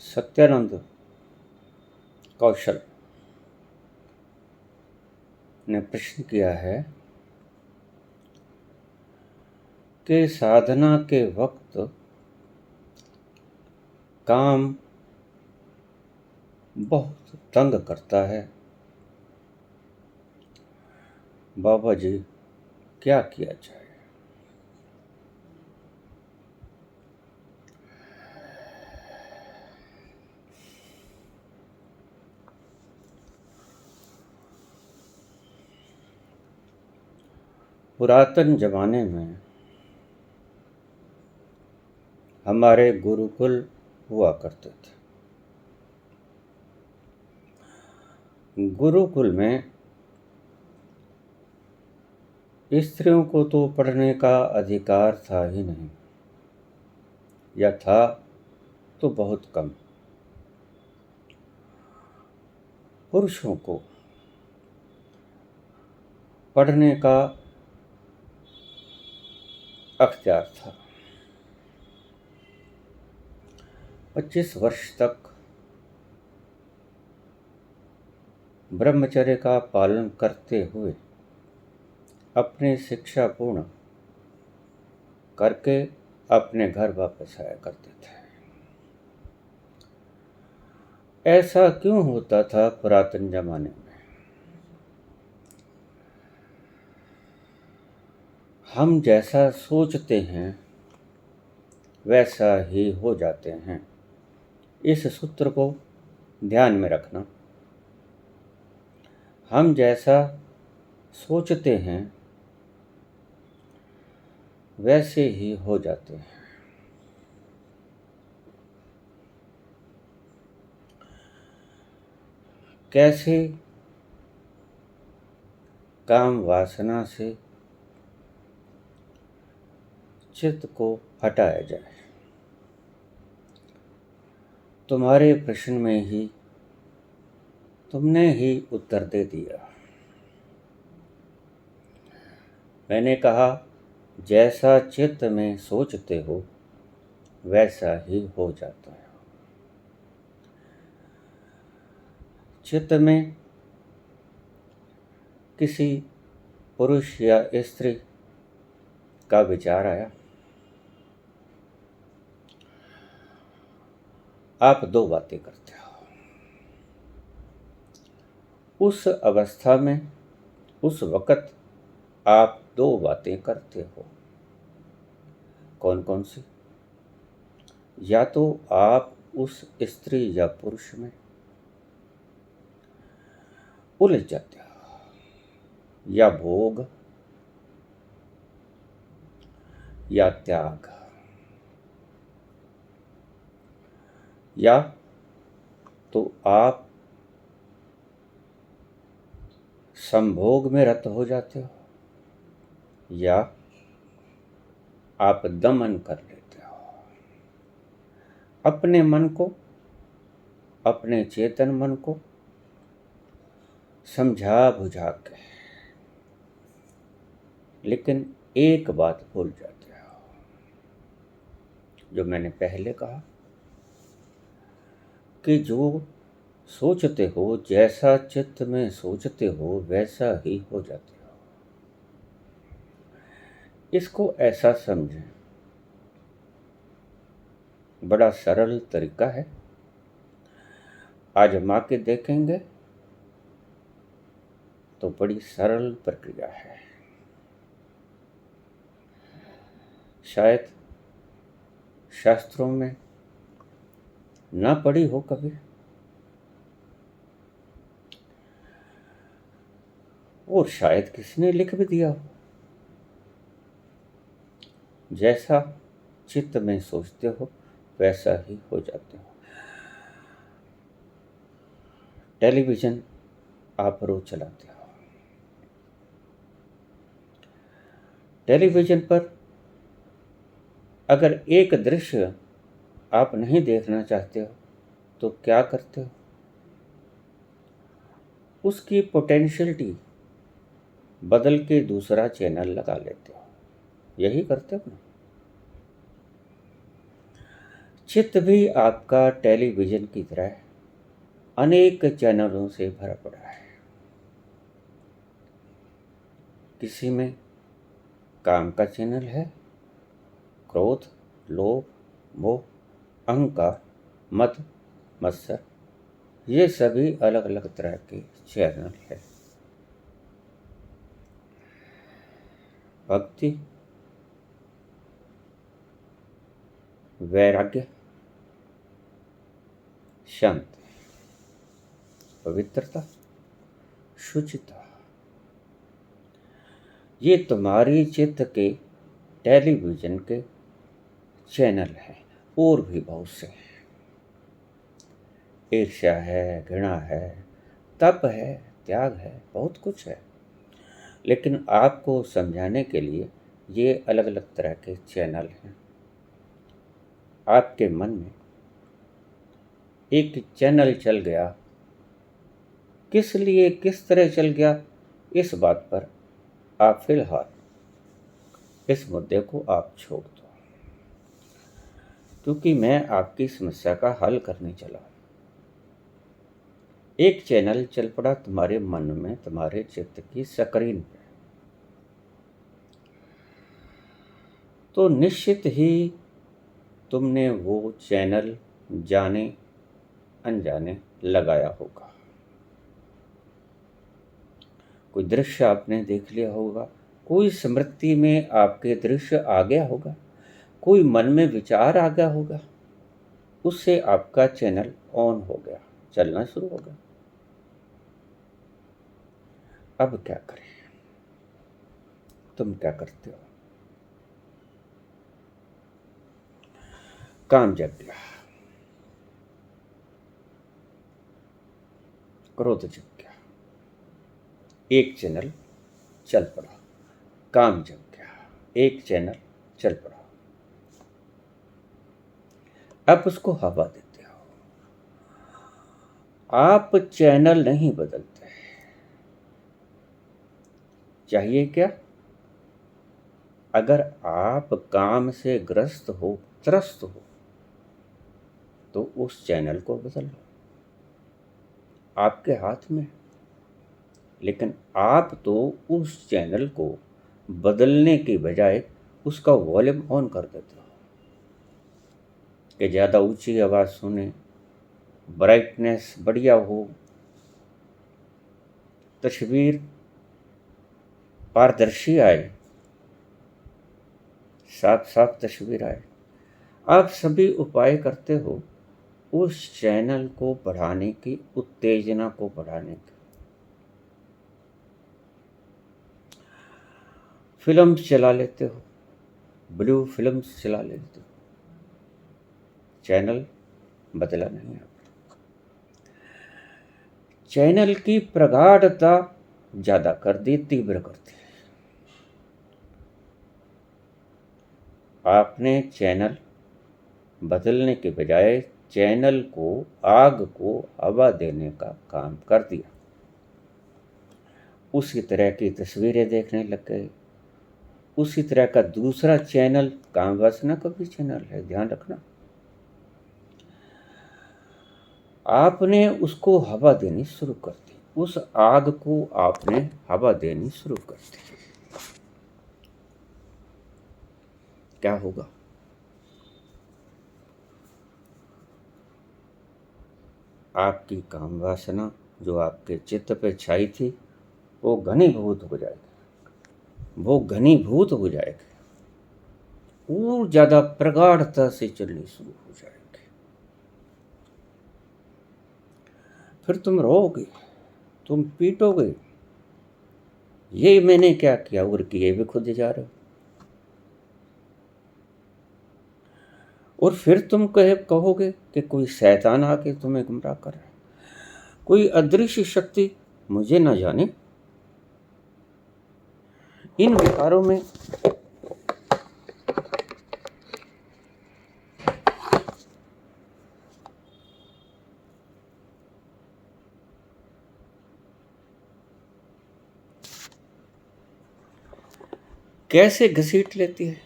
सत्यानंद कौशल ने प्रश्न किया है कि साधना के वक्त काम बहुत तंग करता है। बाबा जी, क्या किया जाए? पुरातन जमाने में हमारे गुरुकुल हुआ करते थे। गुरुकुल में स्त्रियों को तो पढ़ने का अधिकार था ही नहीं, या था तो बहुत कम। पुरुषों को पढ़ने का अख्तियार था। 25 वर्ष तक ब्रह्मचर्य का पालन करते हुए अपनी शिक्षा पूर्ण करके अपने घर वापस आया करते थे। ऐसा क्यों होता था पुरातन जमाने में? हम जैसा सोचते हैं वैसा ही हो जाते हैं। इस सूत्र को ध्यान में रखना। हम जैसा सोचते हैं वैसे ही हो जाते हैं। कैसे काम वासना से चित्त को हटाया जाए? तुम्हारे प्रश्न में ही तुमने ही उत्तर दे दिया। मैंने कहा, जैसा चित्त में सोचते हो वैसा ही हो जाता है। चित्त में किसी पुरुष या स्त्री का विचार आया, आप दो बातें करते हो। उस अवस्था में, उस वक़्त आप दो बातें करते हो। कौन कौन सी? या तो आप उस स्त्री या पुरुष में उलझ जाते हो, या भोग या त्याग, या तो आप संभोग में रत हो जाते हो, या आप दमन कर लेते हो अपने मन को, अपने चेतन मन को समझा बुझा के। लेकिन एक बात भूल जाते हो, जो मैंने पहले कहा कि जो सोचते हो, जैसा चित्त में सोचते हो वैसा ही हो जाते हो। इसको ऐसा समझें, बड़ा सरल तरीका है, आजमा के देखेंगे तो बड़ी सरल प्रक्रिया है। शायद शास्त्रों में ना पढ़ी हो कभी, और शायद किसी ने लिख भी दिया हो। जैसा चित्त में सोचते हो वैसा ही हो जाते हो। टेलीविज़न आप रोज चलाते हो। टेलीविज़न पर अगर एक दृश्य आप नहीं देखना चाहते हो तो क्या करते हो? उसकी पोटेंशियलिटी बदल के दूसरा चैनल लगा लेते हो। यही करते हो ना? चित्त भी आपका टेलीविज़न की तरह अनेक चैनलों से भरा पड़ा है। किसी में काम का चैनल है, क्रोध, लोभ, मोह, अहंकार, मद, मत्सर, ये सभी अलग अलग तरह के चैनल है। भक्ति, वैराग्य, शांति, पवित्रता, शुचिता, ये तुम्हारी चित्त के टेलीविज़न के चैनल हैं। और भी बहुत से हैं। ईर्ष्या है, घृणा है, तप है, त्याग है, बहुत कुछ है। लेकिन आपको समझाने के लिए ये अलग अलग तरह के चैनल हैं। आपके मन में एक चैनल चल गया, किस लिए, किस तरह चल गया, इस बात पर आप फिलहाल इस मुद्दे को आप छोड़ दो, क्योंकि मैं आपकी समस्या का हल करने चला हूं। एक चैनल चल पड़ा तुम्हारे मन में, तुम्हारे चित्त की स्क्रीन पे, तो निश्चित ही तुमने वो चैनल जाने अनजाने लगाया होगा। कोई दृश्य आपने देख लिया होगा, कोई स्मृति में आपके दृश्य आ गया होगा, कोई मन में विचार आ गया होगा, उससे आपका चैनल ऑन हो गया, चलना शुरू हो गया। अब क्या करें? तुम क्या करते हो? काम जग गया, क्रोध जग गया, एक चैनल चल पड़ा। काम जग गया, एक चैनल चल पड़ा। आप उसको हवा देते हो, आप चैनल नहीं बदलते। चाहिए क्या? अगर आप काम से ग्रस्त हो, त्रस्त हो, तो उस चैनल को बदल लो, आपके हाथ में। लेकिन आप तो उस चैनल को बदलने की बजाय उसका वॉल्यूम ऑन कर देते हो कि ज़्यादा ऊंची आवाज़ सुने, ब्राइटनेस बढ़िया हो, तस्वीर पारदर्शी आए, साफ साफ तस्वीर आए। आप सभी उपाय करते हो उस चैनल को बढ़ाने की, उत्तेजना को बढ़ाने की। फिल्म्स चला लेते हो, ब्लू फिल्म्स चला लेते हो, चैनल बदला नहीं आपने। चैनल की प्रगाढ़ता ज़्यादा कर दी, तीव्र कर दी। आपने चैनल बदलने के बजाय चैनल को, आग को हवा देने का काम कर दिया। उसी तरह की तस्वीरें देखने लग गए, उसी तरह का दूसरा चैनल, काम वासना का भी चैनल है, ध्यान रखना। आपने उसको हवा देनी शुरू कर दी, उस आग को आपने हवा देनी शुरू कर दी। क्या होगा? आपकी काम वासना जो आपके चित्त पे छाई थी, वो घनीभूत हो जाएगी, वो घनीभूत हो जाएगी और ज़्यादा प्रगाढ़ता से चलनी शुरू हो जाएगी। फिर तुम रोओगे, तुम पीटोगे, ये मैंने क्या किया, और किए भी खुद जा रहे हो। और फिर तुम कहोगे कि कोई शैतान आके तुम्हें गुमराह कर रहा है, कोई अदृश्य शक्ति, मुझे ना जाने। इन विकारों में कैसे घसीट लेती है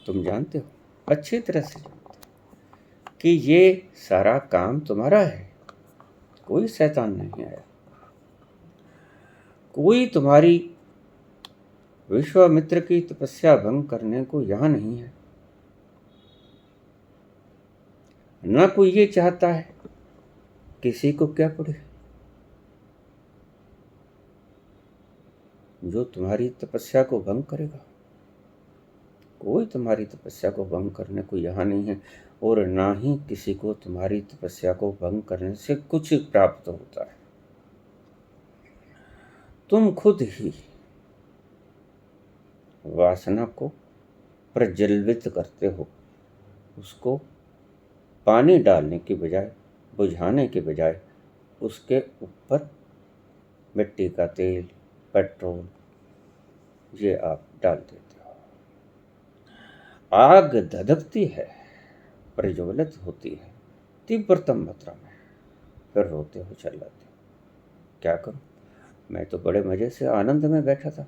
तुम जानते हो, अच्छी तरह से जानते हो। कि ये सारा काम तुम्हारा है, कोई शैतान नहीं आया। कोई तुम्हारी विश्वामित्र की तपस्या भंग करने को यहाँ नहीं है। न कोई ये चाहता है किसी को क्या पड़े। जो तुम्हारी तपस्या को भंग करेगा, कोई तुम्हारी तपस्या को भंग करने को यहाँ नहीं है, और ना ही किसी को तुम्हारी तपस्या को भंग करने से कुछ प्राप्त होता है। तुम खुद ही वासना को प्रज्वलित करते हो, उसको पानी डालने की बजाय, बुझाने के बजाय उसके ऊपर मिट्टी का तेल, पेट्रोल ये आप डाल देते हो। आग धधकती है, प्रज्वलित होती है तीव्रतम मात्रा में, फिर रोते हो चिल्लाते हो। क्या करूं, मैं तो बड़े मजे से आनंद में बैठा था,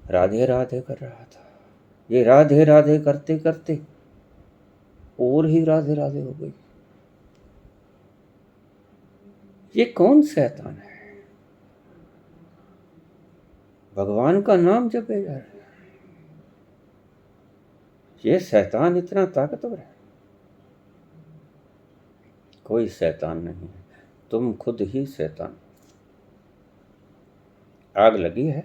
राधे राधे कर रहा था। ये राधे राधे करते करते और ही राधे राधे हो गई। ये कौन शैतान है, भगवान का नाम जपे जा रहा है। ये शैतान इतना ताकतवर है? कोई शैतान नहीं है, तुम खुद ही शैतान। आग लगी है,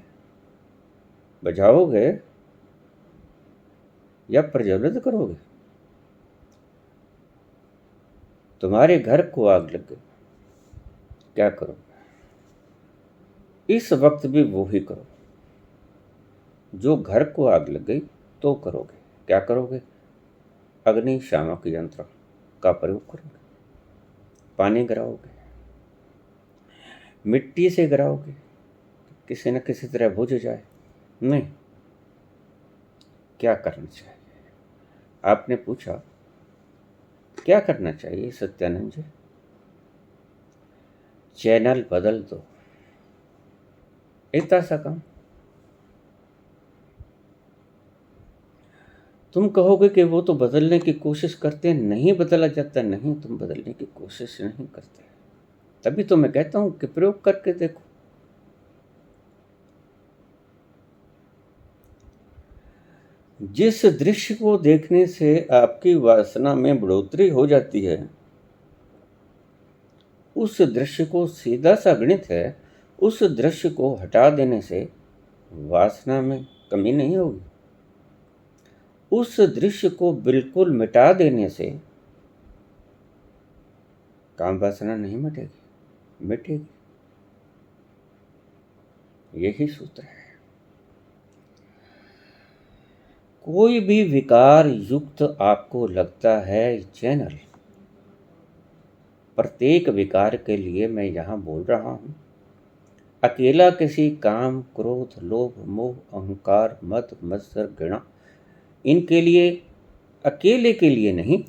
बुझाओगे या प्रज्वलित करोगे? तुम्हारे घर को आग लग गई, क्या करोगे? इस वक्त भी वो ही करो जो घर को आग लग गई तो करोगे। क्या करोगे? अग्निशामक यंत्र का प्रयोग करोगे, पानी गिराओगे, मिट्टी से गिराओगे, किसी न किसी तरह बुझ जाए। नहीं, क्या करना चाहिए? आपने पूछा क्या करना चाहिए सत्यानंद जी? चैनल बदल दो, इतना सा काम। तुम कहोगे कि वो तो बदलने की कोशिश करते हैं, नहीं बदला जाता। नहीं, तुम बदलने की कोशिश नहीं करते, तभी तो मैं कहता हूं कि प्रयोग करके देखो। जिस दृश्य को देखने से आपकी वासना में बढ़ोतरी हो जाती है, उस दृश्य को सीधा सा गणित है, उस दृश्य को हटा देने से वासना में कमी नहीं होगी। उस दृश्य को बिल्कुल मिटा देने से काम वासना नहीं मिटेगी, मिटेगी। यही सूत्र है। कोई भी विकार युक्त आपको लगता है चैनल, प्रत्येक विकार के लिए मैं यहाँ बोल रहा हूँ। अकेला किसी काम, क्रोध, लोभ, मोह, अहंकार, मद, मत्सर, घृणा, इनके लिए, अकेले के लिए नहीं,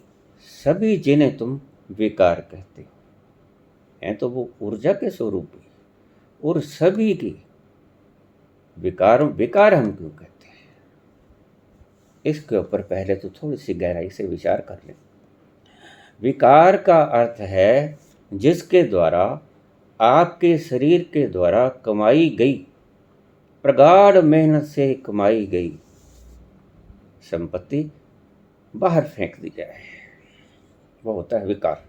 सभी जिन्हें तुम विकार कहते हो हैं तो वो ऊर्जा के स्वरूप ही, और सभी की विकार हम क्यों कहते हैं, इसके ऊपर पहले तो थोड़ी सी गहराई से विचार कर लें। विकार का अर्थ है जिसके द्वारा, आपके शरीर के द्वारा कमाई गई, प्रगाढ़ मेहनत से कमाई गई संपत्ति बाहर फेंक दी जाए, वो होता है विकार।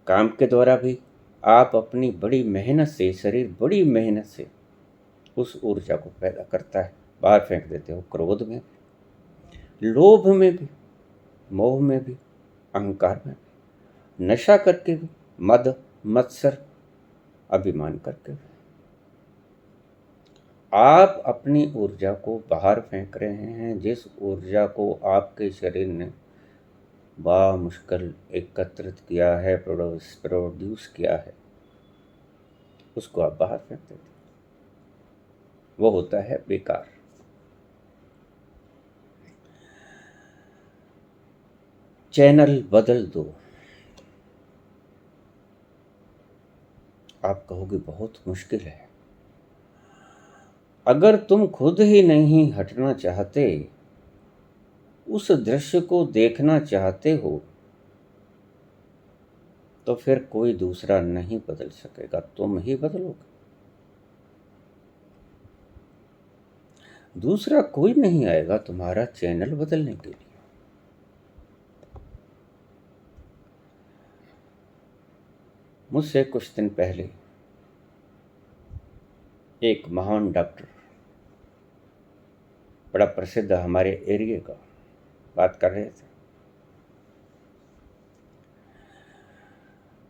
काम के द्वारा भी आप अपनी बड़ी मेहनत से, शरीर बड़ी मेहनत से उस ऊर्जा को पैदा करता है, बाहर फेंक देते हो। क्रोध में, लोभ में भी, मोह में भी, अहंकार में भी, नशा करके भी, मद, मत्सर, अभिमान करके भी आप अपनी ऊर्जा को बाहर फेंक रहे हैं। जिस ऊर्जा को आपके शरीर ने मुश्किल एकत्रित किया है, प्रोड्यूस किया है, उसको आप बाहर फेंक देते, वो होता है बेकार। चैनल बदल दो। आप कहोगे बहुत मुश्किल है। अगर तुम खुद ही नहीं हटना चाहते, उस दृश्य को देखना चाहते हो तो फिर कोई दूसरा नहीं बदल सकेगा, तुम ही बदलोगे। दूसरा कोई नहीं आएगा तुम्हारा चैनल बदलने के लिए। मुझसे कुछ दिन पहले एक महान डॉक्टर, बड़ा प्रसिद्ध हमारे एरिया का, बात कर रहे थे।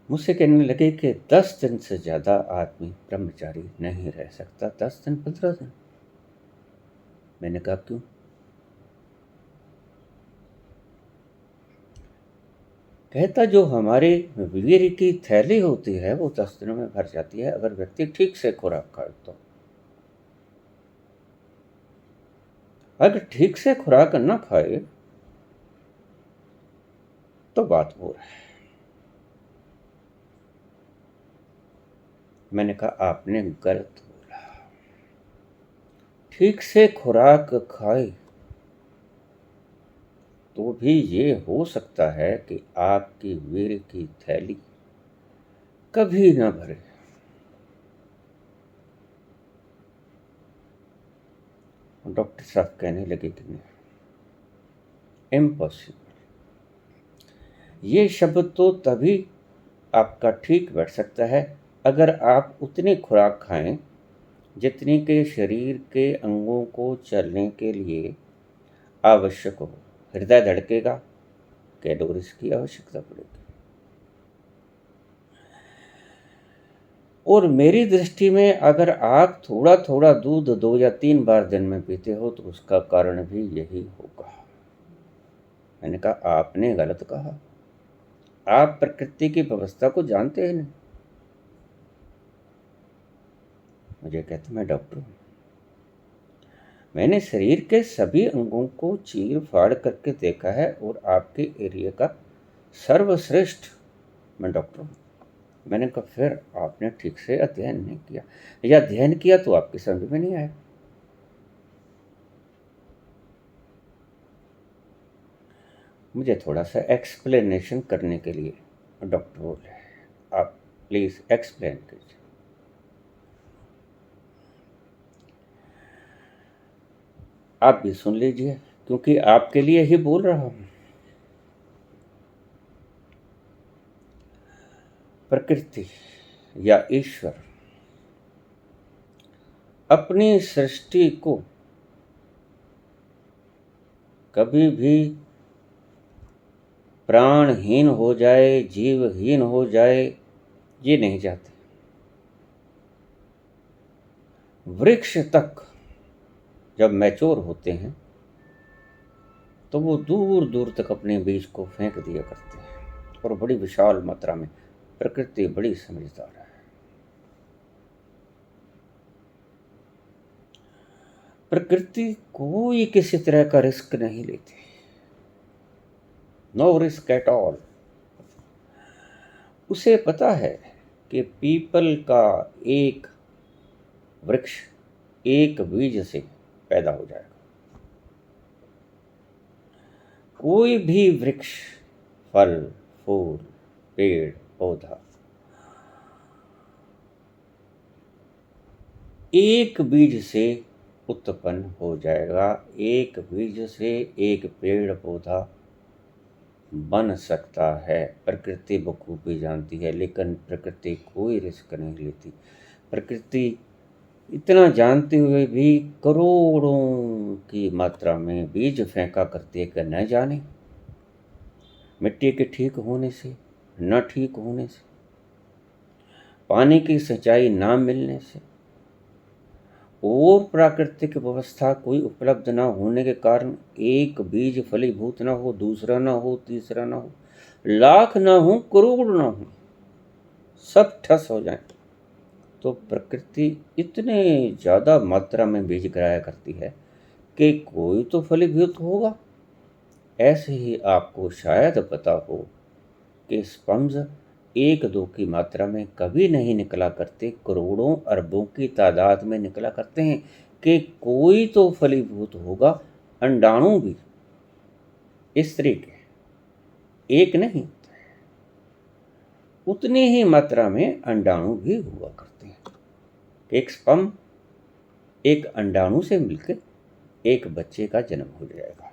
मुझसे कहने लगे कि 10 दिन से ज़्यादा आदमी ब्रह्मचारी नहीं रह सकता, 10 दिन 15 दिन। मैंने कहा क्यों? कहता जो हमारे वीर्य की थैली होती है वो 10 दिनों में भर जाती है अगर व्यक्ति ठीक से खुराक खाए तो। अगर ठीक से खुराक न खाए तो बात हो रहा है। मैंने कहा आपने गलत बोला। ठीक से खुराक खाए तो भी ये हो सकता है कि आपकी वीर्य की थैली कभी ना भरे। डॉक्टर साहब कहने लगे कि नहीं, इम्पॉसिबल। ये शब्द तो तभी आपका ठीक बैठ सकता है अगर आप उतनी खुराक खाएं जितनी के शरीर के अंगों को चलने के लिए आवश्यक हो। हृदय धड़केगा, कैलोरीज की आवश्यकता पड़ेगी। और मेरी दृष्टि में अगर आप थोड़ा थोड़ा दूध 2 या 3 बार दिन में पीते हो तो उसका कारण भी यही होगा। मैंने कहा आपने गलत कहा, आप प्रकृति की व्यवस्था को जानते हैं नहीं। मुझे कहते मैं डॉक्टर हूँ, मैंने शरीर के सभी अंगों को चीर फाड़ करके देखा है और आपके एरिया का सर्वश्रेष्ठ मैं डॉक्टर हूँ। मैंने कहा फिर आपने ठीक से अध्ययन नहीं किया, या अध्ययन किया तो आपकी समझ में नहीं आया। मुझे थोड़ा सा एक्सप्लेनेशन करने के लिए डॉक्टर बोले, आप प्लीज़ एक्सप्लेन कीजिए। आप भी सुन लीजिए क्योंकि आपके लिए ही बोल रहा हूँ। प्रकृति या ईश्वर अपनी सृष्टि को कभी भी प्राणहीन हो जाए, जीवहीन हो जाए, ये नहीं चाहते। वृक्ष तक जब मैच्योर होते हैं तो वो दूर दूर तक अपने बीज को फेंक दिया करते हैं और बड़ी विशाल मात्रा में। प्रकृति बड़ी समझदार है। प्रकृति कोई किसी तरह का रिस्क नहीं लेती, नो रिस्क एट ऑल। उसे पता है कि पीपल का एक वृक्ष एक बीज से पैदा हो जाएगा। कोई भी वृक्ष, फल, फूल, पेड़, पौधा एक बीज से उत्पन्न हो जाएगा। एक बीज से एक पेड़ पौधा बन सकता है। प्रकृति बखूबी जानती है, लेकिन प्रकृति कोई रिस्क नहीं लेती। प्रकृति इतना जानते हुए भी करोड़ों की मात्रा में बीज फेंका करती है कि न जाने मिट्टी के ठीक होने से, न ठीक होने से, पानी की सिंचाई ना मिलने से और प्राकृतिक व्यवस्था कोई उपलब्ध ना होने के कारण एक बीज फलीभूत ना हो, दूसरा ना हो, तीसरा ना हो, लाख ना हो, करोड़ ना हो, सब ठस हो जाए तो प्रकृति इतने ज़्यादा मात्रा में बीज गिराया करती है कि कोई तो फलीभूत होगा। ऐसे ही आपको शायद पता हो कि स्पम्स 1-2 की मात्रा में कभी नहीं निकला करते, करोड़ों अरबों की तादाद में निकला करते हैं कि कोई तो फलीभूत होगा। अंडाणु भी स्त्री के एक नहीं, उतनी ही मात्रा में अंडाणु भी हुआ करते हैं। एक स्पर्म एक अंडाणु से मिलकर एक बच्चे का जन्म हो जाएगा।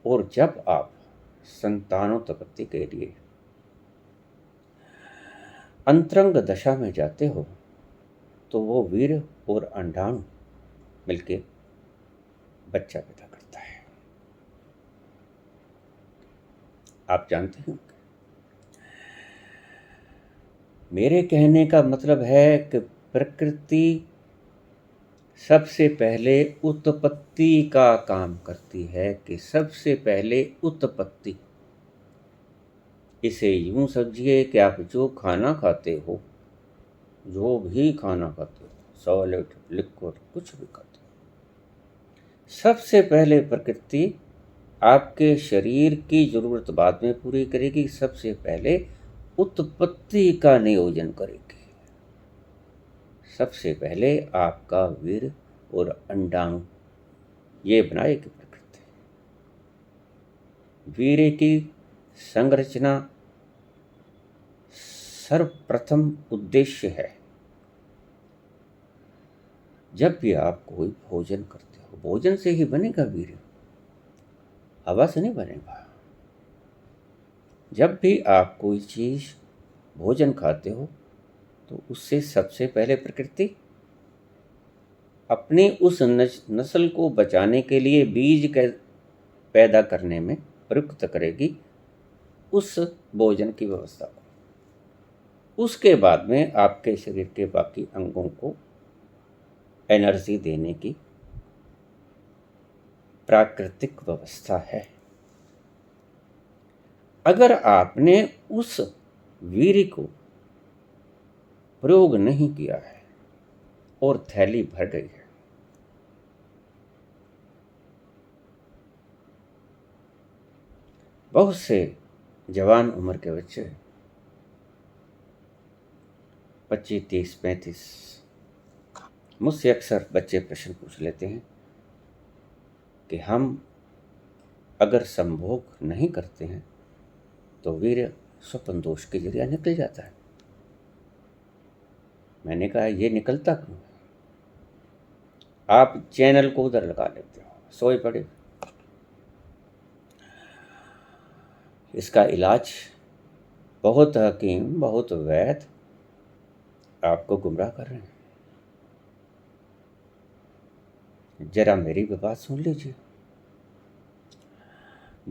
और जब आप संतानोत्पत्ति के लिए अंतरंग दशा में जाते हो तो वो वीर्य और अंडाणु मिलके बच्चा पैदा करता है। आप जानते हैं, मेरे कहने का मतलब है कि प्रकृति सबसे पहले उत्पत्ति का काम करती है, कि सबसे पहले उत्पत्ति। इसे यूं समझिए कि आप जो खाना खाते हो, जो भी खाना खाते हो, सॉलिड लिक्विड कुछ भी खाते हो, सबसे पहले प्रकृति आपके शरीर की जरूरत बाद में पूरी करेगी, सबसे पहले उत्पत्ति का नियोजन करेगी। सबसे पहले आपका वीर्य और अंडाणु ये बनाएगी प्रकृति। वीर्य की संरचना सर्वप्रथम उद्देश्य है। जब भी आप कोई भोजन करते हो, भोजन से ही बनेगा वीर्य, हवा से नहीं बनेगा। जब भी आप कोई चीज भोजन खाते हो तो उससे सबसे पहले प्रकृति अपनी उस नस्ल को बचाने के लिए बीज के पैदा करने में प्रयुक्त करेगी उस भोजन की व्यवस्था को। उसके बाद में आपके शरीर के बाकी अंगों को एनर्जी देने की प्राकृतिक व्यवस्था है। अगर आपने उस वीर्य को प्रयोग नहीं किया है और थैली भर गई है, बहुत से जवान उम्र के बच्चे 25, 30, 35 मुझसे अक्सर बच्चे प्रश्न पूछ लेते हैं कि हम अगर संभोग नहीं करते हैं तो वीर्य स्वपन दोष के जरिए निकल जाता है। मैंने कहा ये निकलता क्यों? आप चैनल को उधर लगा लेते हो, सोए पड़े। इसका इलाज बहुत हकीम, बहुत वैद्य आपको गुमराह कर रहे हैं। जरा मेरी भी बात सुन लीजिए।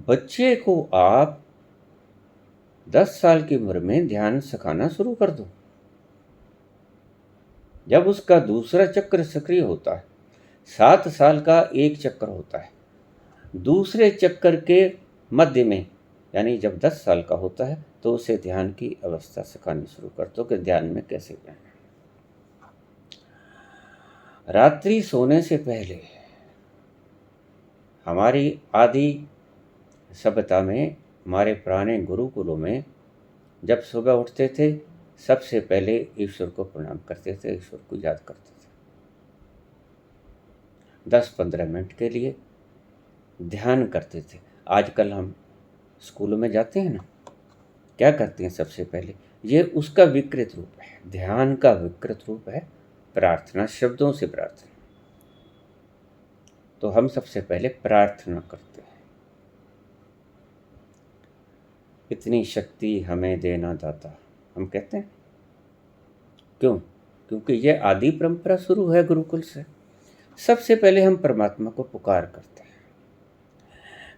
बच्चे को आप 10 साल की उम्र में ध्यान सिखाना शुरू कर दो। जब उसका दूसरा चक्र सक्रिय होता है, 7 साल का एक चक्र होता है, दूसरे चक्कर के मध्य में यानी जब 10 साल का होता है तो उसे ध्यान की अवस्था सिखानी शुरू कर दो कि ध्यान में कैसे जाए। रात्रि सोने से पहले हमारी आदि सभ्यता में, हमारे पुराने गुरुकुलों में जब सुबह उठते थे सबसे पहले ईश्वर को प्रणाम करते थे, ईश्वर को याद करते थे। 10-15 मिनट के लिए ध्यान करते थे। आजकल हम स्कूलों में जाते हैं ना, क्या करते हैं? सबसे पहले ये उसका विकृत रूप है, ध्यान का विकृत रूप है प्रार्थना, शब्दों से प्रार्थना। तो हम सबसे पहले प्रार्थना करते हैं, इतनी शक्ति हमें देना दाता, हम कहते हैं। क्यों? क्योंकि ये आदि परंपरा शुरू है गुरुकुल से। सबसे पहले हम परमात्मा को पुकार करते हैं।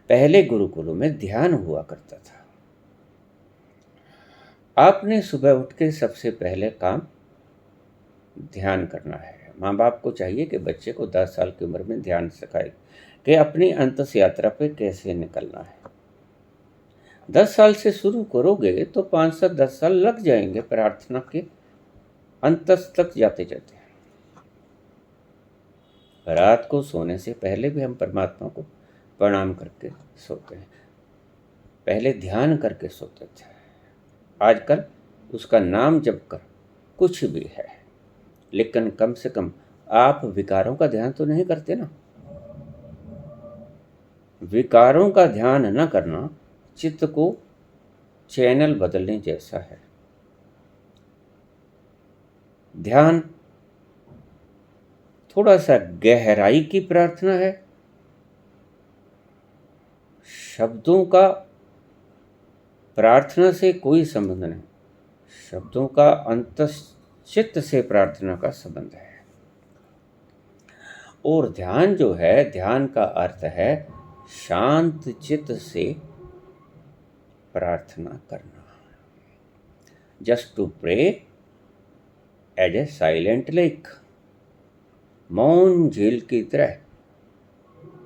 पहले गुरुकुलों में ध्यान हुआ करता था। आपने सुबह उठ के सबसे पहले काम ध्यान करना है। माँ बाप को चाहिए कि बच्चे को 10 साल की उम्र में ध्यान सिखाए कि अपनी अंतस यात्रा पे कैसे निकलना है। 10 साल से शुरू करोगे तो 5 से 10 साल लग जाएंगे प्रार्थना के अंतस तक जाते जाते। रात को सोने से पहले भी हम परमात्मा को प्रणाम करके सोते हैं। पहले ध्यान करके सोते थे, आजकल उसका नाम जप कर कुछ भी है, लेकिन कम से कम आप विकारों का ध्यान तो नहीं करते ना। विकारों का ध्यान न करना चित्त को चैनल बदलने जैसा है। ध्यान थोड़ा सा गहराई की प्रार्थना है। शब्दों का प्रार्थना से कोई संबंध नहीं, शब्दों का अंतश्चित्त से प्रार्थना का संबंध है। और ध्यान जो है, ध्यान का अर्थ है शांत चित्त से प्रार्थना करना। Just to pray as a silent lake, मौन झील की तरह।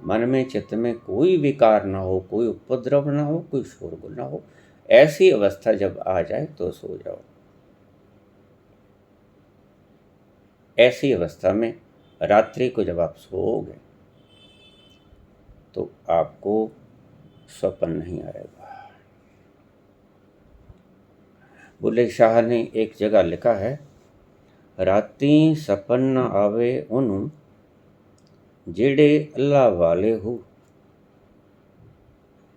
मन में चित्त में कोई विकार ना हो, कोई उपद्रव ना हो, कोई शोरगुल ना हो। ऐसी अवस्था जब आ जाए तो सो जाओ। ऐसी अवस्था में रात्रि को जब आप सोओगे तो आपको स्वप्न नहीं आएगा। बुल्ले शाह ने एक जगह लिखा है, राती सपन न आवे उनु जेड़े अल्लाह वाले हो।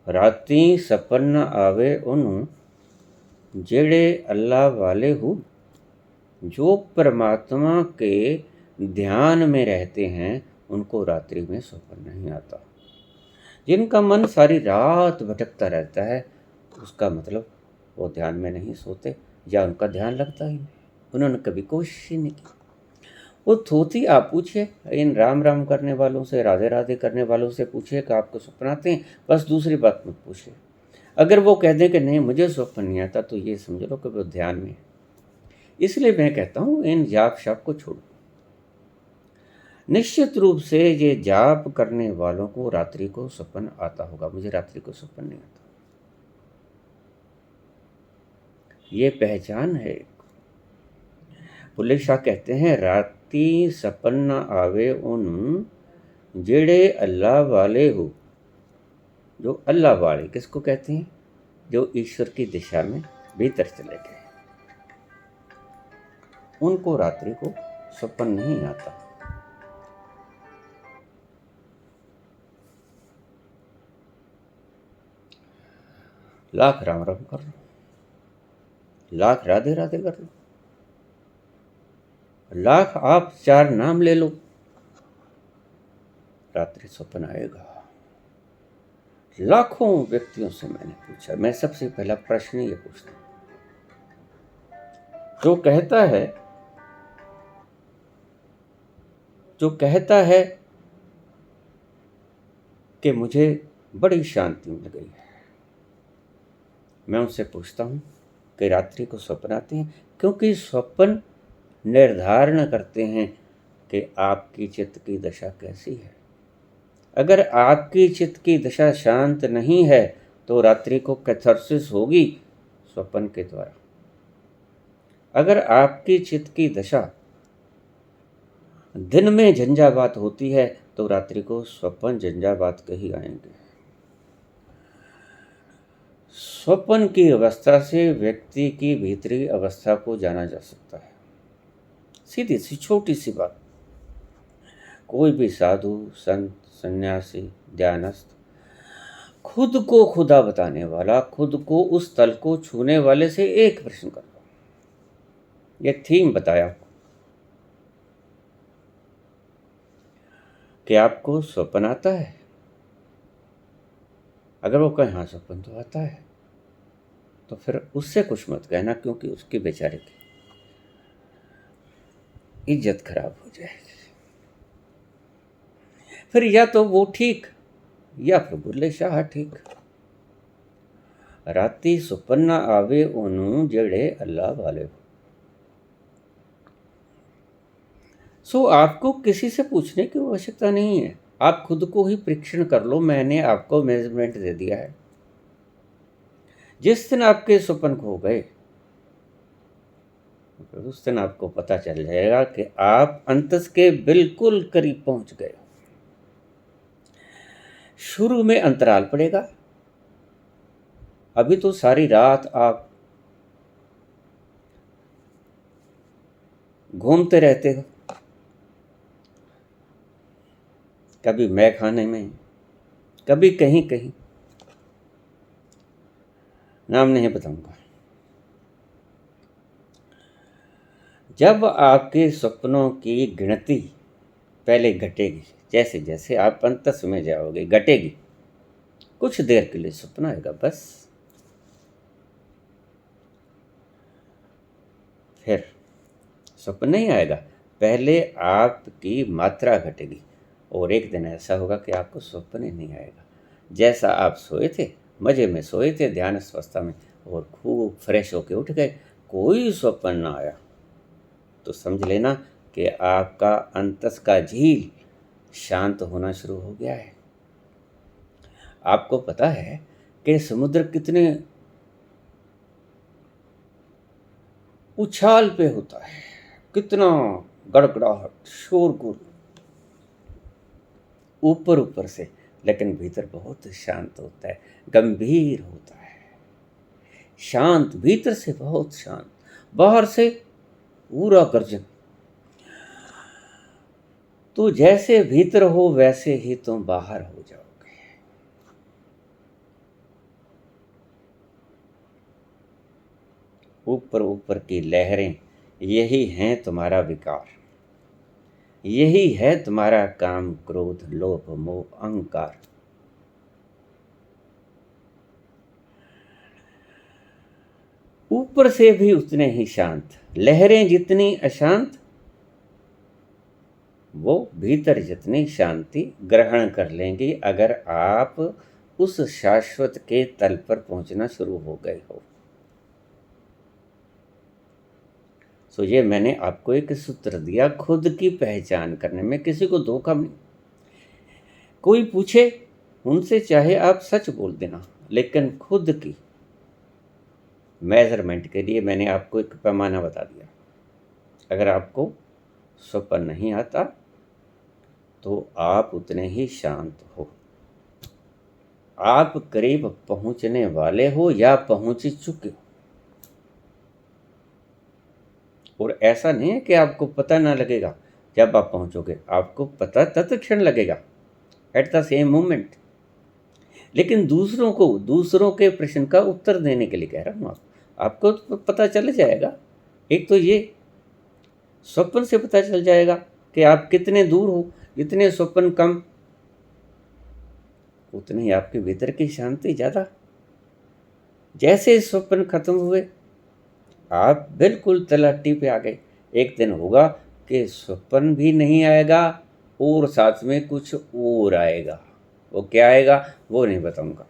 राती सपन न आवे उनु जेड़े अल्लाह वाले हो। जो परमात्मा के ध्यान में रहते हैं उनको रात्रि में स्वप्न नहीं आता। जिनका मन सारी रात भटकता रहता है, उसका मतलब वो ध्यान में नहीं सोते या उनका ध्यान लगता ही नहीं, उन्होंने कभी कोशिश ही नहीं की। वो थोती आप पूछिए इन राम राम करने वालों से, राधे राधे करने वालों से पूछिए कि आपको स्वप्न आते हैं, बस दूसरी बात मत पूछिए। अगर वो कह दें कि नहीं मुझे स्वप्न नहीं आता, तो ये समझ लो कि वो ध्यान में है। इसलिए मैं कहता हूँ इन जाप शाप को छोड़ो। निश्चित रूप से ये जाप करने वालों को रात्रि को स्वप्न आता होगा। मुझे रात्रि को स्वप्न नहीं आता, ये पहचान है। बुल्ले शाह कहते हैं, राती सपन न आवे उन जेड़े अल्लाह वाले हो। जो अल्लाह वाले किसको कहते हैं? जो ईश्वर की दिशा में भीतर चले गए, उनको रात्रि को स्वप्न नहीं आता। लाख राम राम कर लो, लाख राधे राधे कर लो, लाख आप 4 नाम ले लो, रात्रि स्वप्न आएगा। लाखों व्यक्तियों से मैंने पूछा, मैं सबसे पहला प्रश्न ये पूछता हूं, जो कहता है कि मुझे बड़ी शांति मिल गई है, मैं उनसे पूछता हूं कि रात्रि को स्वप्न आते हैं? क्योंकि स्वप्न निर्धारण करते हैं कि आपकी चित्त की दशा कैसी है। अगर आपकी चित्त की दशा शांत नहीं है तो रात्रि को कैथार्सिस होगी स्वप्न के द्वारा। अगर आपकी चित्त की दशा दिन में झंझावात होती है तो रात्रि को स्वप्न झंझावात के ही आएंगे। स्वप्न की अवस्था से व्यक्ति की भीतरी अवस्था को जाना जा सकता है। सीधी सी छोटी सी बात, कोई भी साधु संत सन्यासी ध्यानस्थ खुद को खुदा बताने वाला, खुद को उस तल को छूने वाले से एक प्रश्न कर लो, ये थीम बताया कि आपको स्वप्न आता है? अगर वो कहे हाँ स्वप्न तो आता है, तो फिर उससे कुछ मत कहना, क्योंकि उसकी बेचारे की इज्जत खराब हो जाएगी। फिर या तो वो ठीक या फिर बुल्ले शाह ठीक। राती सुपन आवे ओनू जेड़े अल्लाह वाले हो। सो आपको किसी से पूछने की आवश्यकता नहीं है, आप खुद को ही परीक्षण कर लो। मैंने आपको मेजरमेंट दे दिया है। जिस दिन आपके स्वप्न खो गए उस दिन आपको पता चल जाएगा कि आप अंतस के बिल्कुल करीब पहुंच गए। शुरू में अंतराल पड़ेगा, अभी तो सारी रात आप घूमते रहते हो, कभी मैं खाने में, कभी कहीं कहीं, नाम नहीं बताऊंगा, जब आपके सपनों की गिनती पहले घटेगी, जैसे जैसे आप अंतस में जाओगे घटेगी, कुछ देर के लिए सपना आएगा बस, फिर स्वप्न नहीं आएगा, पहले आपकी मात्रा घटेगी और एक दिन ऐसा होगा कि आपको स्वप्न ही नहीं आएगा। जैसा आप सोए थे, मज़े में सोए थे ध्यान अवस्था में और खूब फ्रेश होके उठ गए, कोई स्वप्न ना आया, तो समझ लेना कि आपका अंतस का झील शांत होना शुरू हो गया है। आपको पता है कि समुद्र कितने उछाल पे होता है, कितना गड़गड़ाहट शोरगुल ऊपर ऊपर से, लेकिन भीतर बहुत शांत होता है, गंभीर होता है, शांत, भीतर से बहुत शांत, बाहर से पूरा गर्जन। तो जैसे भीतर हो वैसे ही तुम बाहर हो जाओगे। ऊपर ऊपर की लहरें, यही हैं तुम्हारा विकार, यही है तुम्हारा काम क्रोध लोभ मोह अहंकार। ऊपर से भी उतने ही शांत, लहरें जितनी अशांत, वो भीतर जितनी शांति ग्रहण कर लेंगी अगर आप उस शाश्वत के तल पर पहुंचना शुरू हो गए हो। सो ये मैंने आपको एक सूत्र दिया खुद की पहचान करने में, किसी को धोखा नहीं। कोई पूछे उनसे चाहे आप सच बोल देना, लेकिन खुद की मेजरमेंट के लिए मैंने आपको एक पैमाना बता दिया। अगर आपको स्वप्न नहीं आता तो आप उतने ही शांत हो, आप करीब पहुंचने वाले हो या पहुंच चुके हो। और ऐसा नहीं है कि आपको पता ना लगेगा, जब आप पहुंचोगे आपको पता तत्क्षण लगेगा, एट द सेम मोमेंट। लेकिन दूसरों को, दूसरों के प्रश्न का उत्तर देने के लिए कह रहा हूँ, आपको तो पता चल जाएगा। एक तो ये स्वप्न से पता चल जाएगा कि आप कितने दूर हो, जितने स्वप्न कम उतनी आपके भीतर की शांति ज़्यादा। जैसे स्वप्न खत्म हुए आप बिल्कुल तलहटी पे आ गए। एक दिन होगा कि स्वप्न भी नहीं आएगा और साथ में कुछ और आएगा। वो क्या आएगा वो नहीं बताऊंगा,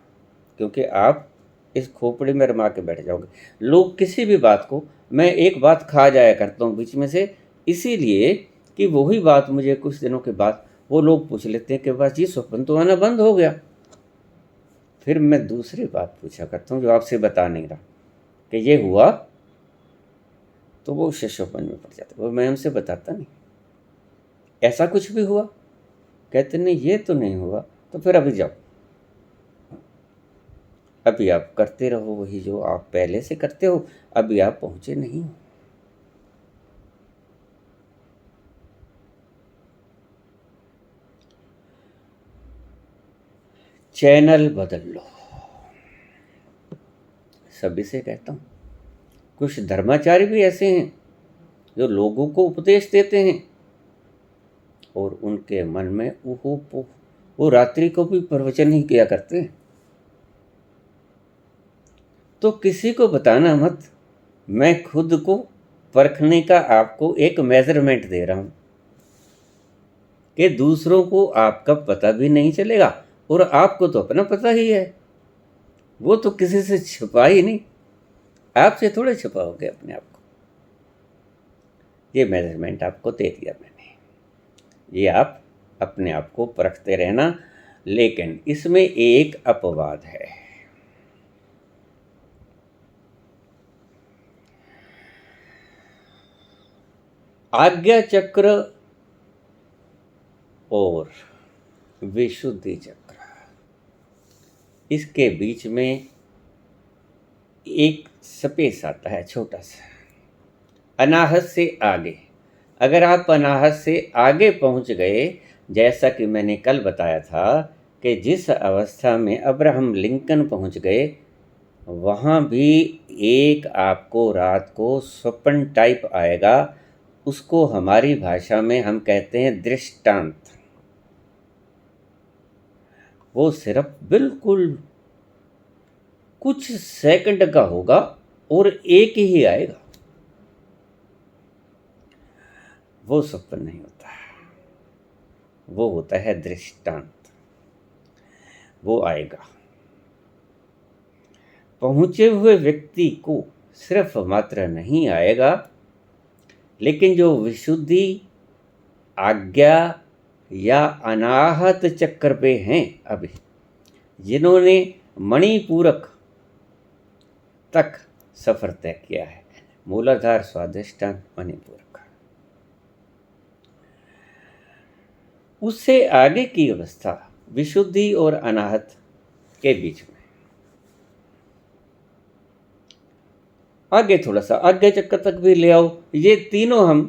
क्योंकि आप इस खोपड़ी में रमा के बैठ जाओगे। लोग किसी भी बात को, मैं एक बात खा जाया करता हूँ बीच में से, इसीलिए कि वही बात मुझे कुछ दिनों के बाद वो लोग पूछ लेते हैं कि बस जी स्वप्न तो आना बंद हो गया। फिर मैं दूसरी बात पूछा करता हूँ जो आपसे बता नहीं रहा कि ये हुआ, तो वो स्वप्न में पड़ जाता, वो मैं उनसे बताता नहीं। ऐसा कुछ भी हुआ, कहते नहीं ये तो नहीं हुआ, तो फिर अभी जाओ, अभी आप करते रहो वही जो आप पहले से करते हो, अभी आप पहुंचे नहीं हो। चैनल बदल लो, सभी से कहता हूं। कुछ धर्माचार्य भी ऐसे हैं जो लोगों को उपदेश देते हैं और उनके मन में ऊहो पोह, वो रात्रि को भी प्रवचन ही किया करते हैं। तो किसी को बताना मत, मैं खुद को परखने का आपको एक मेजरमेंट दे रहा हूं कि दूसरों को आपका पता भी नहीं चलेगा और आपको तो अपना पता ही है। वो तो किसी से छिपा ही नहीं, आपसे थोड़े छिपाओगे अपने आप को। ये मेजरमेंट आपको दे दिया मैंने, ये आप अपने आप को परखते रहना। लेकिन इसमें एक अपवाद है। आज्ञा चक्र और विशुद्धि चक्र, इसके बीच में एक स्पेस आता है छोटा सा, अनाहत से आगे। अगर आप अनाहत से आगे पहुंच गए, जैसा कि मैंने कल बताया था कि जिस अवस्था में अब्राहम लिंकन पहुंच गए, वहाँ भी एक आपको रात को स्वप्न टाइप आएगा। उसको हमारी भाषा में हम कहते हैं दृष्टांत। वो सिर्फ बिल्कुल कुछ सेकंड का होगा और एक ही आएगा। वो स्वप्न नहीं होता, वो होता है दृष्टांत। वो आएगा। पहुंचे हुए व्यक्ति को सिर्फ मात्र नहीं आएगा, लेकिन जो विशुद्धि, आज्ञा या अनाहत चक्र पे हैं अभी, जिन्होंने मणिपूरक तक सफर तय किया है, मूलाधार, स्वाधिष्ठान, मणिपूरक, उससे आगे की अवस्था विशुद्धि और अनाहत के बीच में, आगे थोड़ा सा आज्ञा चक्र तक भी ले आओ, ये तीनों हम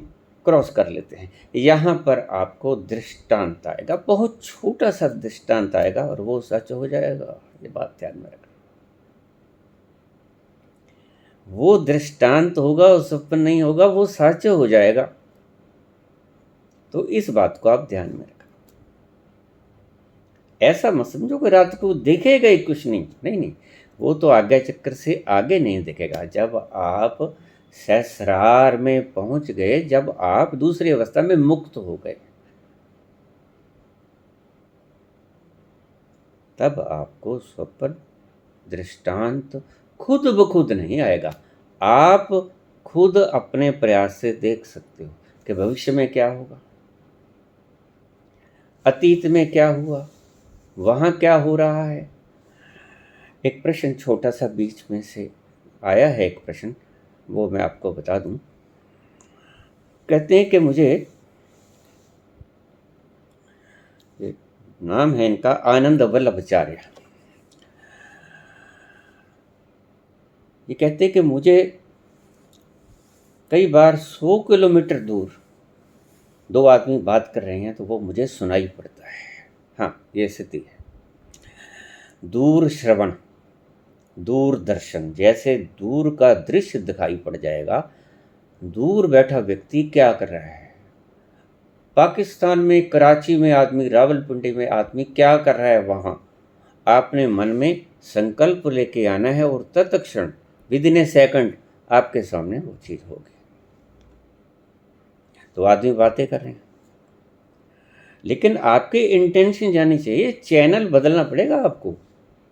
क्रॉस कर लेते हैं। यहाँ पर आपको दृष्टांत आएगा, बहुत छोटा सा दृष्टांत आएगा और वो सच हो जाएगा। ये बात ध्यान में रखना। वो दृष्टांत होगा, वो स्वप्न नहीं होगा, वो सच हो जाएगा। तो इस बात को आप ध्यान में रखना। ऐसा मत समझो कि रात को देखेगा ही कुछ नहीं, नहीं, वो तो आज्ञा चक्र से आगे नहीं दिखेगा। जब आप सहस्रार में पहुंच गए, जब आप दूसरी अवस्था में मुक्त हो गए, तब आपको स्वप्न दृष्टांत खुद ब खुद नहीं आएगा। आप खुद अपने प्रयास से देख सकते हो कि भविष्य में क्या होगा, अतीत में क्या हुआ, वहाँ क्या हो रहा है। एक प्रश्न छोटा सा बीच में से आया है, एक प्रश्न, वो मैं आपको बता दूं। कहते हैं कि मुझे, नाम है इनका आनंद वल्लभाचार्य, ये कहते हैं कि मुझे कई बार 100 किलोमीटर दूर दो आदमी बात कर रहे हैं तो वो मुझे सुनाई पड़ता है। हाँ, ये स्थिति है। दूर श्रवण, दूरदर्शन, जैसे दूर का दृश्य दिखाई पड़ जाएगा। दूर बैठा व्यक्ति क्या कर रहा है, पाकिस्तान में कराची में आदमी, रावलपिंडी में आदमी क्या कर रहा है, वहाँ आपने मन में संकल्प लेके आना है और तत्क्षण विदिन ए सेकंड आपके सामने वो चीज़ होगी। तो आदमी बातें कर रहे हैं, लेकिन आपके इंटेंशन जानी चाहिए, चैनल बदलना पड़ेगा आपको।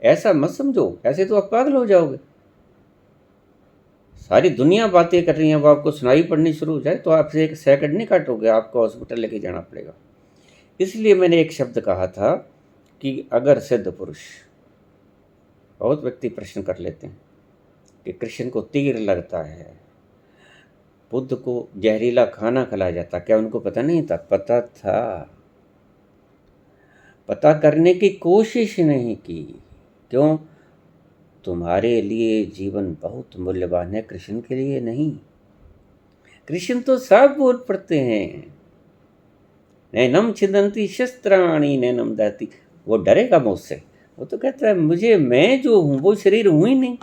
ऐसा मत समझो, ऐसे तो आप पागल हो जाओगे। सारी दुनिया बातें कर रही है, वो आपको सुनाई पड़नी शुरू हो जाए तो आपसे एक सेकंड नहीं काटोगे, आपको हॉस्पिटल लेके जाना पड़ेगा। इसलिए मैंने एक शब्द कहा था कि अगर सिद्ध पुरुष, बहुत व्यक्ति प्रश्न कर लेते हैं कि कृष्ण को तीर लगता है, बुद्ध को जहरीला खाना खिलाया जाता, क्या उनको पता नहीं था? पता था, पता करने की कोशिश नहीं की। क्यों? तुम्हारे लिए जीवन बहुत मूल्यवान है, कृष्ण के लिए नहीं। कृष्ण तो साफ बोल पड़ते हैं, नैनम छिदंती शस्त्राणी नैनम दहती। वो डरेगा मुझसे? वो तो कहता है मुझे, मैं जो हूँ वो शरीर हूँ ही नहीं।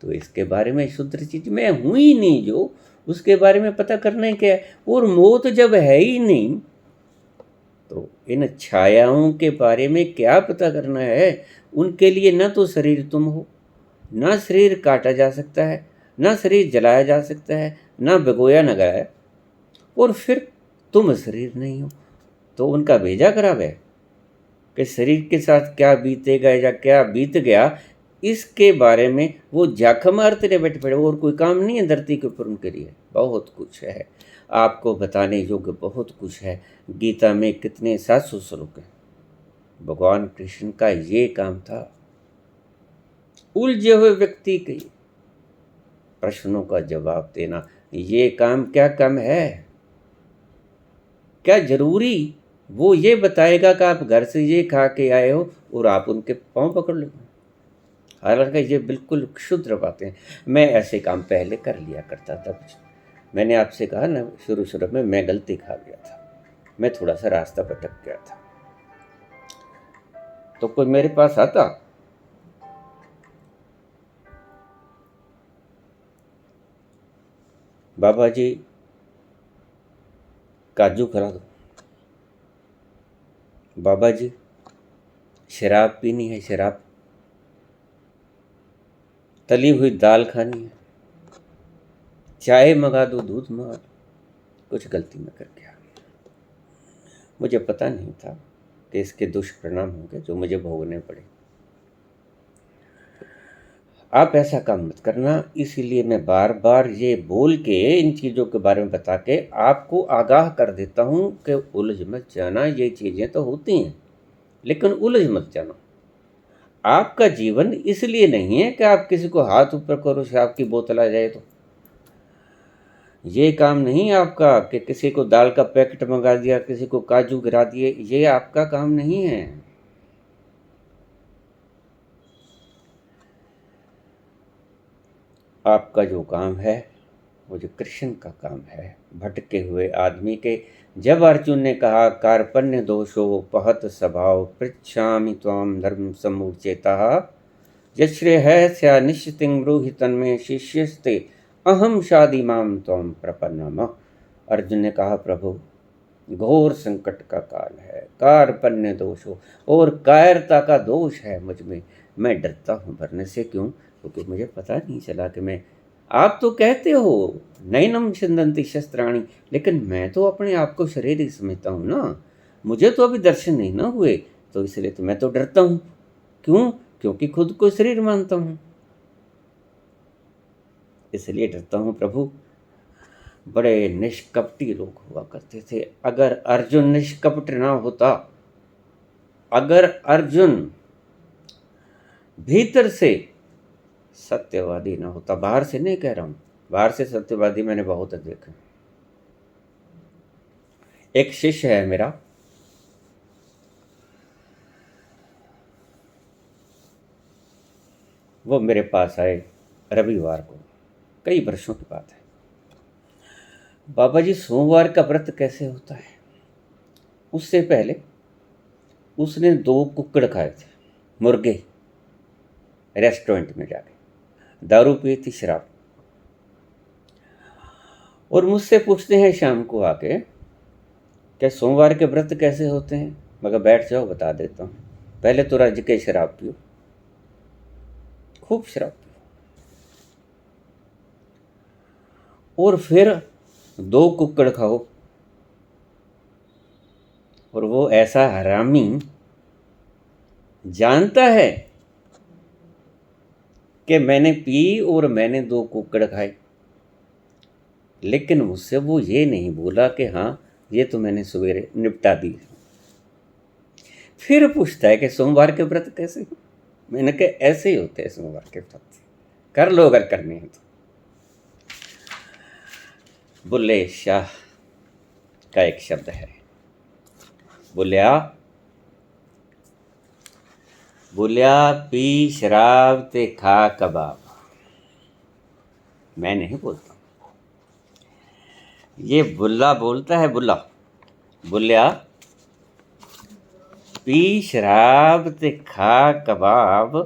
तो इसके बारे में शुद्ध चीज मैं हूँ ही नहीं, जो उसके बारे में पता करने क्या है। और मौत जब है ही नहीं तो इन छायाओं के बारे में क्या पता करना है। उनके लिए न तो शरीर तुम हो, ना शरीर काटा जा सकता है, ना शरीर जलाया जा सकता है, ना भिगोया न गया है, और फिर तुम शरीर नहीं हो। तो उनका भेजा खराब है कि शरीर के साथ क्या बीतेगा या क्या बीत गया, इसके बारे में वो झांका मारते रहे बैठे पड़े। और कोई काम नहीं है धरती के ऊपर उनके लिए। बहुत कुछ है, आपको बताने योग्य बहुत कुछ है। गीता में कितने 700 श्लोक हैं। भगवान कृष्ण का ये काम था, उलझे हुए व्यक्ति के प्रश्नों का जवाब देना। ये काम क्या कम है, क्या जरूरी? वो ये बताएगा कि आप घर से ये खा के आए हो और आप उनके पाँव पकड़ लो। हालांकि ये बिल्कुल क्षुद्र बातें। मैं ऐसे काम पहले कर लिया करता था। मैंने आपसे कहा ना शुरू में, मैं गलती खा गया था, मैं थोड़ा सा रास्ता भटक गया था। तो कोई मेरे पास आता? बाबा जी काजू खिला दो, बाबा जी शराब पीनी है, शराब, तली हुई दाल खानी है, चाय मंगा दो, दूध मंगा दो। कुछ गलती मैं कर गया, मुझे पता नहीं था कि इसके दुष्परिणाम होंगे जो मुझे भोगने पड़े। आप ऐसा काम मत करना, इसीलिए मैं बार बार ये बोल के, इन चीज़ों के बारे में बता के आपको आगाह कर देता हूँ कि उलझ मत जाना। ये चीज़ें तो होती हैं, लेकिन उलझ मत जाना। आपका जीवन इसलिए नहीं है कि आप किसी को हाथ ऊपर करो, शराब की बोतल आ जाए तो। ये काम नहीं आपका कि किसी को दाल का पैकेट मंगा दिया, किसी को काजू गिरा दिए, ये आपका काम नहीं है। आपका जो काम है वो जो कृष्ण का काम है, भटके हुए आदमी के। जब अर्जुन ने कहा कार्पण्य दोषो पहत स्वभाव पृच्छामि त्वाम धर्म समूचेता यश्रेयस्या निश्चितिं ब्रूहि तन्मे शिष्यस्ते अहम शादी माम त्वम प्रपन्नम। अर्जुन ने कहा प्रभु घोर संकट का काल है, कार्पण्य दोष हो और कायरता का दोष है मुझ में। मैं डरता हूँ मरने से। क्यों? क्योंकि मुझे पता नहीं चला कि मैं, आप तो कहते हो नैनम छिन्दन्ति शस्त्राणि, लेकिन मैं तो अपने आप को शरीर ही समझता हूँ ना। मुझे तो अभी दर्शन नहीं ना हुए, तो इसलिए तो मैं तो डरता हूँ। क्यों? क्योंकि खुद को शरीर मानता हूँ, इसलिए डरता हूँ प्रभु। बड़े निष्कपटी लोग हुआ करते थे। अगर अर्जुन निष्कपट ना होता, अगर अर्जुन भीतर से सत्यवादी ना होता, बाहर से नहीं कह रहा हूं, बाहर से सत्यवादी मैंने बहुत देखा। एक शिष्य है मेरा, वो मेरे पास आए रविवार को, कई वर्षों की बात है। बाबा जी सोमवार का व्रत कैसे होता है? उससे पहले उसने 2 कुक्कड़ खाए थे, मुर्गे, रेस्टोरेंट में जाके, दारू पी थी, शराब। और मुझसे पूछते हैं शाम को आके क्या सोमवार के व्रत कैसे होते हैं? मगर बैठ जाओ बता देता हूँ। पहले तो रज के शराब पियो, खूब शराब पियो, और फिर 2 कुक्कड़ खाओ। और वो ऐसा हरामी जानता है कि मैंने पी और मैंने 2 कुक्कड़ खाए, लेकिन मुझसे वो ये नहीं बोला कि हाँ ये तो मैंने सवेरे निपटा दी। फिर पूछता है कि सोमवार के व्रत कैसे? मैंने कहा ऐसे ही होते हैं सोमवार के व्रत, कर लो अगर करने हैं तो। बुल्ले शाह का एक शब्द है, बुलिया पी शराब ते खा कबाब। मैं नहीं बोलता, ये बुल्ला बोलता है। बुलिया पी शराब ते खा कबाब,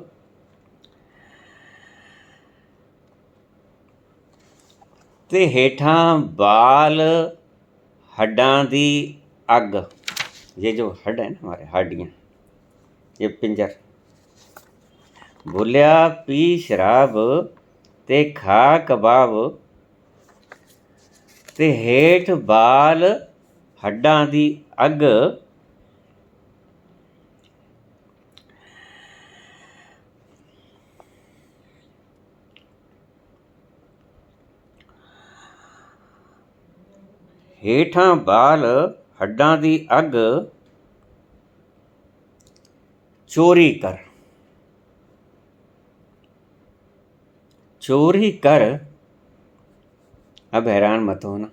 ते हेठां बाल हड्डां दी अग। ये जो हड्ड है ना हमारे, हड्डियाँ, ये पिंजर। बुलिया पी शराब ते खा कबाब, ते हेठ बाल हड्डां दी अग, हेठां बाल हड्डां दी अग, चोरी कर। चोरी कर, अब हैरान मत होना।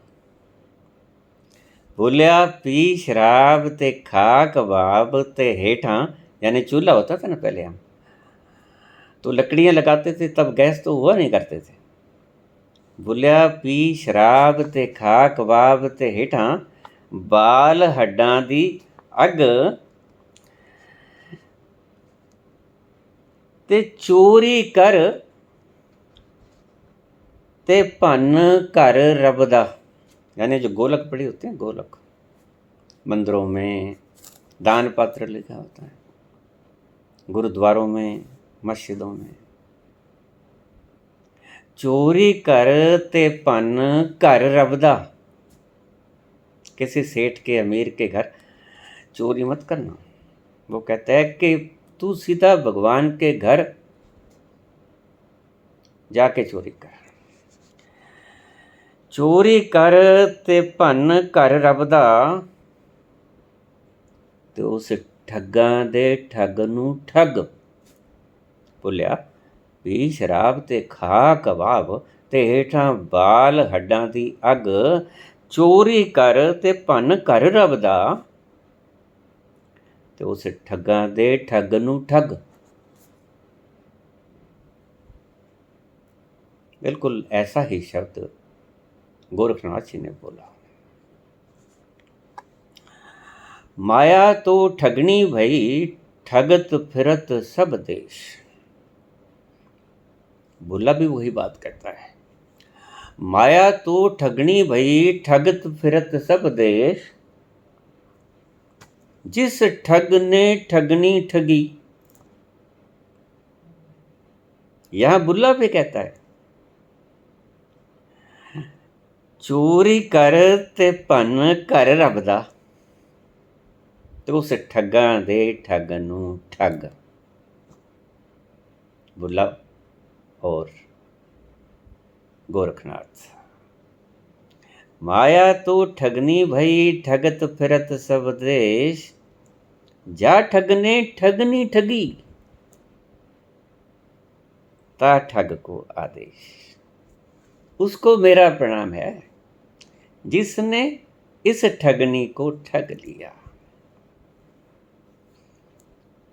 बुलिया पी शराब ते खा कबाब, ते हेठां, यानी चूल्हा होता था ना पहले, हम तो लकड़ियाँ लगाते थे, तब गैस तो हुआ नहीं करते थे। बुलिया पी शराब ते खा कबाब, ते हेठां बाल हड्डां दी अग, ते चोरी कर ते भन घर रब दा। यानी जो गोलक पड़ी होते हैं, गोलक मंदिरों में दान पात्र लिखा होता है, गुरुद्वारों में, मस्जिदों में। चोरी कर ते भन घर रब दा। किसी सेठ के, अमीर के घर चोरी मत करना। वो कहता है कि तू सीधा भगवान के घर जाके चोरी कर। चोरी कर ते भन घर रब दा, ते उस ठग्गां दे ठग नूं ठग। भुलिया भी शराब ते खा कबाब ते हेठां बाल हड्डां दी अग। चोरी कर ते भन घर रब दा, ते उस ठग्गां दे ठग नूं ठग। बिल्कुल ऐसा ही शब्द गोरखनाथ जी ने बोला। माया तो ठगनी भई, ठगत फिरत सब देश। बुल्ला भी वही बात कहता है। माया तो ठगनी भई, ठगत फिरत सब देश। जिस ठग ने ठगनी ठगी। यहां बुल्ला भी कहता है, चोरी कर ते भन घर रब दा, ते उस ठगां दे ठग नूं ठग। बुल्ला और गोरखनाथ। माया तो ठगनी भई, ठगत फिरत सब देश। जा ठग ने ठगनी ठगी, ता ठग को आदेश। उसको मेरा प्रणाम है जिसने इस ठगनी को ठग लिया।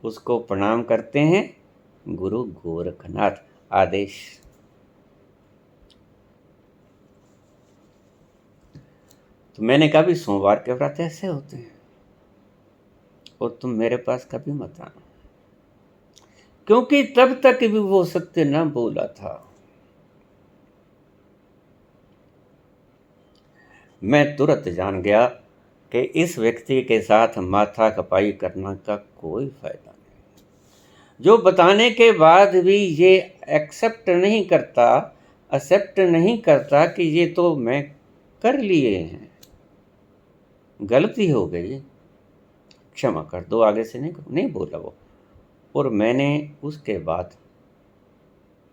उसको प्रणाम करते हैं गुरु गोरखनाथ। आदेश। तो मैंने कहा भी सोमवार के व्रत ऐसे होते हैं, और तुम मेरे पास कभी मत आना, क्योंकि तब तक भी वो सत्य न बोला था। मैं तुरंत जान गया कि इस व्यक्ति के साथ माथा खपाई करना का कोई फायदा नहीं। जो बताने के बाद भी ये एक्सेप्ट नहीं करता कि ये तो मैं कर लिए हैं, गलती हो गई, क्षमा कर दो, आगे से नहीं बोला वो। और मैंने उसके बाद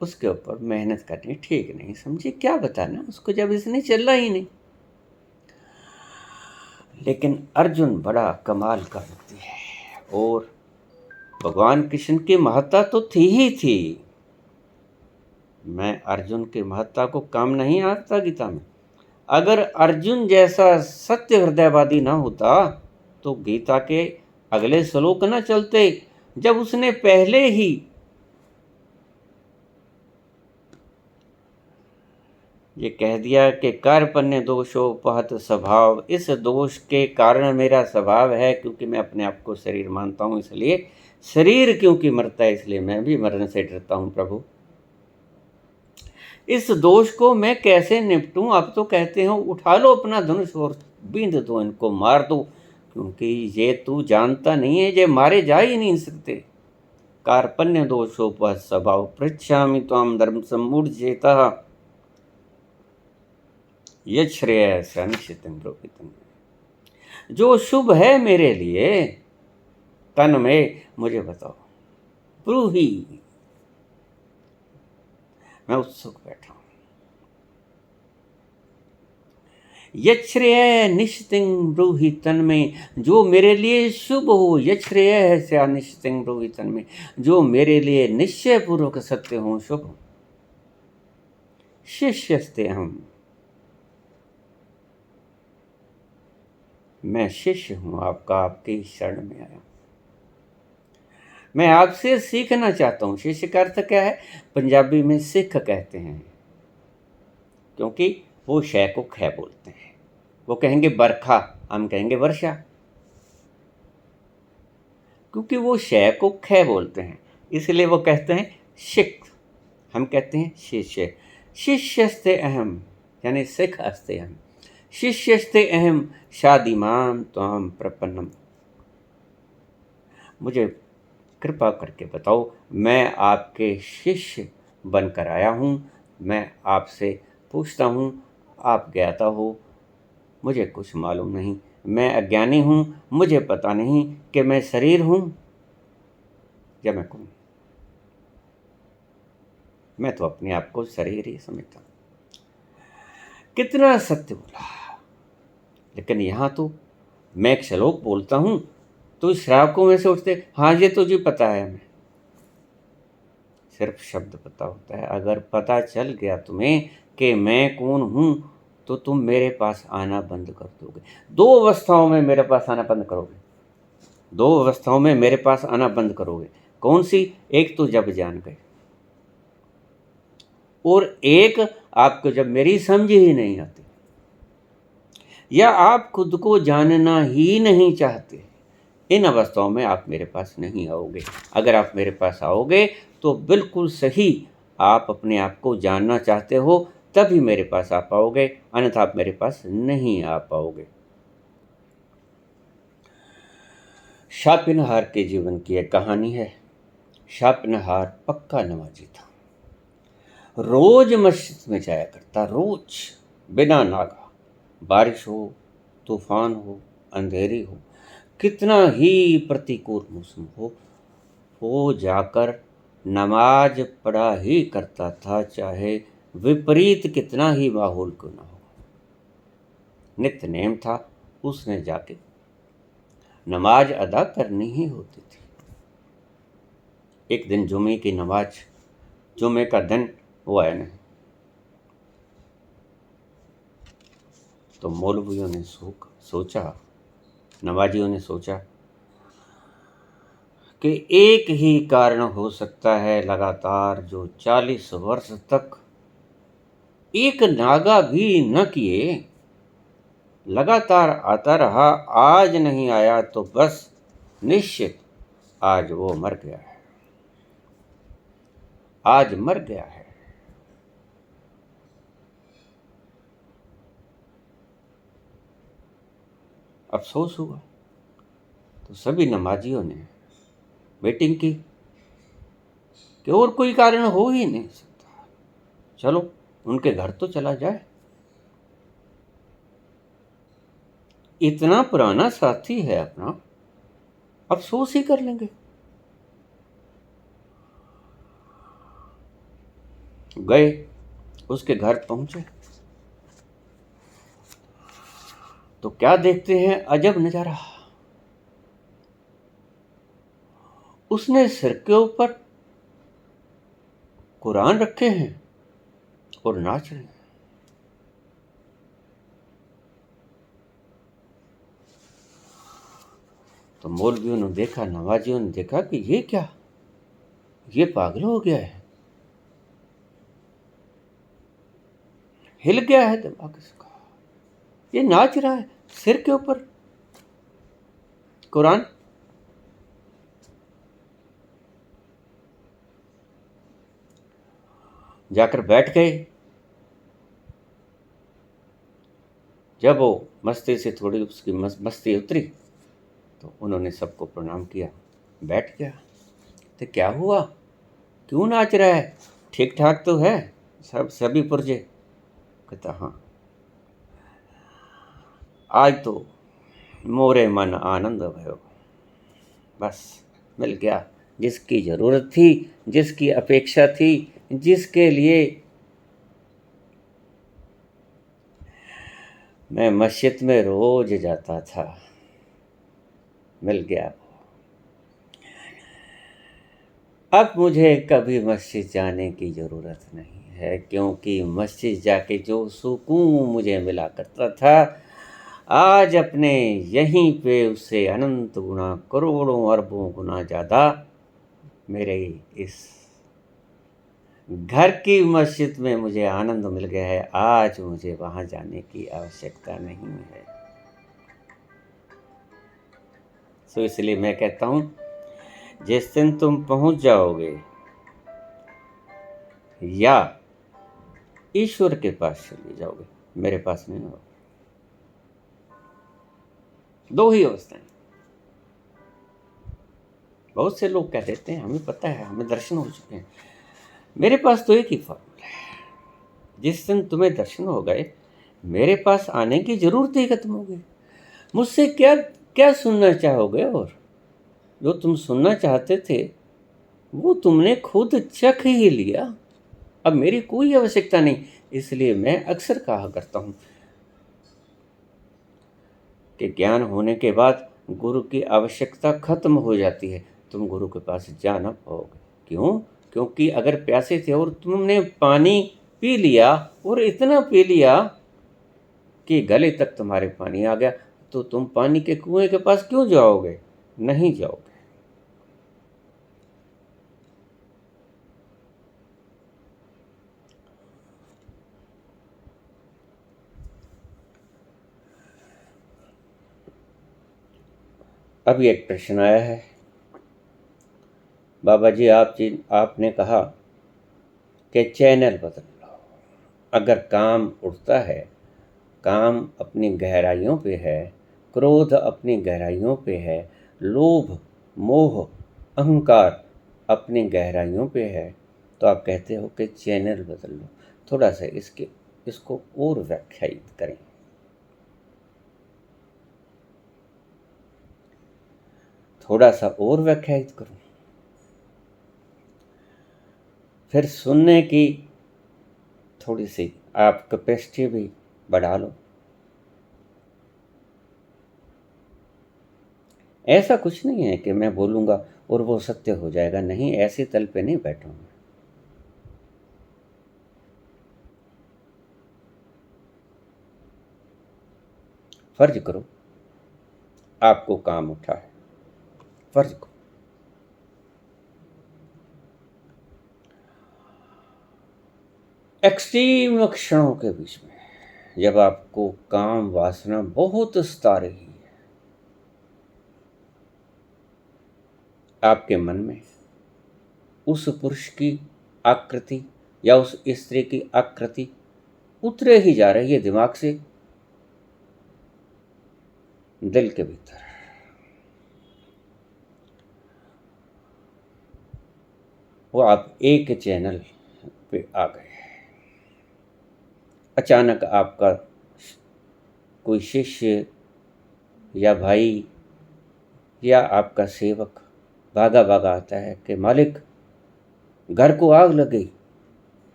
उसके ऊपर मेहनत करनी ठीक नहीं समझी। क्या बताना उसको जब इसने चला ही नहीं। लेकिन अर्जुन बड़ा कमाल का व्यक्ति है, और भगवान कृष्ण की महत्ता तो थी ही थी। मैं अर्जुन की महत्ता को कम नहीं आंकता गीता में। अगर अर्जुन जैसा सत्य हृदयवादी ना होता तो गीता के अगले श्लोक ना चलते, जब उसने पहले ही ये कह दिया कि कार्पण्य दोषोपहत स्वभाव। इस दोष के कारण मेरा स्वभाव है, क्योंकि मैं अपने आप को शरीर मानता हूँ, इसलिए शरीर क्योंकि मरता है, इसलिए मैं भी मरने से डरता हूँ। प्रभु, इस दोष को मैं कैसे निपटूं? अब तो कहते हो उठा लो अपना धनुष और बींध दो, इनको मार दो, क्योंकि ये तू जानता नहीं है, ये मारे जा ही नहीं सकते। कार्पण्य दोषोपहत स्वभाव, पृच्छामि त्वां धर्म सम्मूढ़चेतः, यच्छ्रेयः अनिश्चितं ब्रूहीतम्। जो शुभ है मेरे लिए तन में, मुझे बताओ, ब्रूही। मैं उत्सुक बैठा हूं। यच्छ्रेयः निश्चितं ब्रूहि तन में, जो मेरे लिए शुभ हो। यच्छ्रेयः निश्चितं ब्रूहि तन में, जो मेरे लिए निश्चय पूर्वक सत्य हो, शुभ हो। शिष्यस्ते हम, मैं शिष्य हूं आपका, आपकी शरण में आया। मैं आपसे सीखना चाहता हूं। शिष्य का अर्थ क्या है? पंजाबी में सिख कहते हैं, क्योंकि वो शय को ख बोलते हैं। वो कहेंगे बरखा, हम कहेंगे वर्षा, क्योंकि वो शय को ख बोलते हैं। इसलिए वो कहते हैं शिक, हम कहते हैं शिष्य। शिष्यस्ते अहम यानी सिख अस्ते अहम, शिष्यस्ते अहम शादिमाम त्वाम प्रपन्नम। मुझे कृपा करके बताओ, मैं आपके शिष्य बनकर आया हूँ। मैं आपसे पूछता हूँ, आप ज्ञाता हो, मुझे कुछ मालूम नहीं। मैं अज्ञानी हूँ, मुझे पता नहीं कि मैं शरीर हूँ या मैं कौन। मैं तो अपने आप को शरीर ही समझता हूँ। कितना सत्य बोला। लेकिन यहाँ तो मैं एक श्लोक बोलता हूँ तो श्रावकों में से उठते, हाँ ये तो जी पता है हमें। सिर्फ शब्द पता होता है। अगर पता चल गया तुम्हें कि मैं कौन हूँ तो तुम मेरे पास आना बंद कर दोगे। दो अवस्थाओं में मेरे पास आना बंद करोगे, दो अवस्थाओं में मेरे पास आना बंद करोगे। कौन सी? एक तो जब जान गए, और एक आपको जब मेरी समझ ही नहीं आती, या आप खुद को जानना ही नहीं चाहते। इन अवस्थाओं में आप मेरे पास नहीं आओगे। अगर आप मेरे पास आओगे तो बिल्कुल सही, आप अपने आप को जानना चाहते हो तभी मेरे पास आ पाओगे, अन्यथा आप मेरे पास नहीं आ पाओगे। शापिनहार के जीवन की एक कहानी है। शापिनहार पक्का नमाजी था, रोज मस्जिद में जाया करता, रोज बिना नागा। बारिश हो, तूफान हो, अंधेरी हो, कितना ही प्रतिकूल मौसम हो, वो जाकर नमाज पढ़ा ही करता था, चाहे विपरीत कितना ही माहौल क्यों ना हो। नित्य नेम था, उसने जाके नमाज अदा करनी ही होती थी। एक दिन जुमे की नमाज, जुमे का दिन वो आया नहीं, तो मौलवियों ने सोचा, नमाजियों ने सोचा कि एक ही कारण हो सकता है, लगातार जो 40 वर्ष तक एक नागा भी न किए, लगातार आता रहा, आज नहीं आया तो बस निश्चित आज वो मर गया है, आज मर गया है। अफसोस हुआ तो सभी नमाजियों ने मीटिंग की कि और कोई कारण हो ही नहीं सकता, चलो उनके घर तो चला जाए। इतना पुराना साथी है अपना, अफसोस ही कर लेंगे। गए, उसके घर पहुंचे तो क्या देखते हैं, अजब नजारा। उसने सिर के ऊपर कुरान रखे हैं और नाच रहे हैं। तो मौलवियों ने देखा, नवाजियों ने देखा कि ये क्या, ये पागल हो गया है, हिल गया है दिमाग इसका, ये नाच रहा है, सिर के ऊपर कुरान। जाकर बैठ गए। जब वो मस्ती से थोड़ी उसकी मस्ती उतरी तो उन्होंने सबको प्रणाम किया, बैठ गया। तो क्या हुआ, क्यों नाच रहा है, ठीक ठाक तो है सभी पुरजे? कहता हाँ, आज तो मोरे मन आनंद भयो, बस मिल गया जिसकी ज़रूरत थी, जिसकी अपेक्षा थी, जिसके लिए मैं मस्जिद में रोज जाता था, मिल गया। अब मुझे कभी मस्जिद जाने की ज़रूरत नहीं है, क्योंकि मस्जिद जाके जो सुकून मुझे मिला करता था, आज अपने यहीं पे उससे अनंत गुना, करोड़ों अरबों गुना ज़्यादा मेरे इस घर की मस्जिद में मुझे आनंद मिल गया है। आज मुझे वहाँ जाने की आवश्यकता नहीं है। सो इसलिए मैं कहता हूँ जिस दिन तुम पहुंच जाओगे या ईश्वर के पास चले जाओगे, मेरे पास नहीं होगा। दो ही अवस्थाएं। बहुत से लोग कह देते हैं हमें पता है, हमें दर्शन हो चुके हैं। मेरे पास तो एक ही फॉर्मूला है, जिस दिन तुम्हें दर्शन हो गए मेरे पास आने की जरूरत ही खत्म हो गई। मुझसे क्या क्या सुनना चाहोगे? और जो तुम सुनना चाहते थे वो तुमने खुद चख ही लिया। अब मेरी कोई आवश्यकता नहीं। इसलिए मैं अक्सर कहा करता हूं कि ज्ञान होने के बाद गुरु की आवश्यकता खत्म हो जाती है। तुम गुरु के पास जा ना पाओगे। क्यों? क्योंकि अगर प्यासे थे और तुमने पानी पी लिया और इतना पी लिया कि गले तक तुम्हारे पानी आ गया, तो तुम पानी के कुएं के पास क्यों जाओगे? नहीं जाओगे। अभी एक प्रश्न आया है, बाबा जी आपने कहा कि चैनल बदल लो। अगर काम उठता है, काम अपनी गहराइयों पे है, क्रोध अपनी गहराइयों पे है, लोभ मोह अहंकार अपनी गहराइयों पे है, तो आप कहते हो कि चैनल बदल लो। थोड़ा सा इसको और व्याख्यायित करें। थोड़ा सा और व्याख्यायित करूं, फिर सुनने की थोड़ी सी आप कैपेसिटी भी बढ़ा लो। ऐसा कुछ नहीं है कि मैं बोलूँगा और वो सत्य हो जाएगा। नहीं, ऐसे तल पे नहीं बैठूंगा। फर्ज करो आपको काम उठा है, फर्ज करो एक्सट्रीम क्षणों के बीच में जब आपको काम वासना बहुत सता रही है, आपके मन में उस पुरुष की आकृति या उस स्त्री की आकृति उतरे ही जा रही है दिमाग से दिल के भीतर। वो आप एक चैनल पे आ गए। अचानक आपका कोई शिष्य या भाई या आपका सेवक भागा भागा आता है कि मालिक घर को आग लग गई।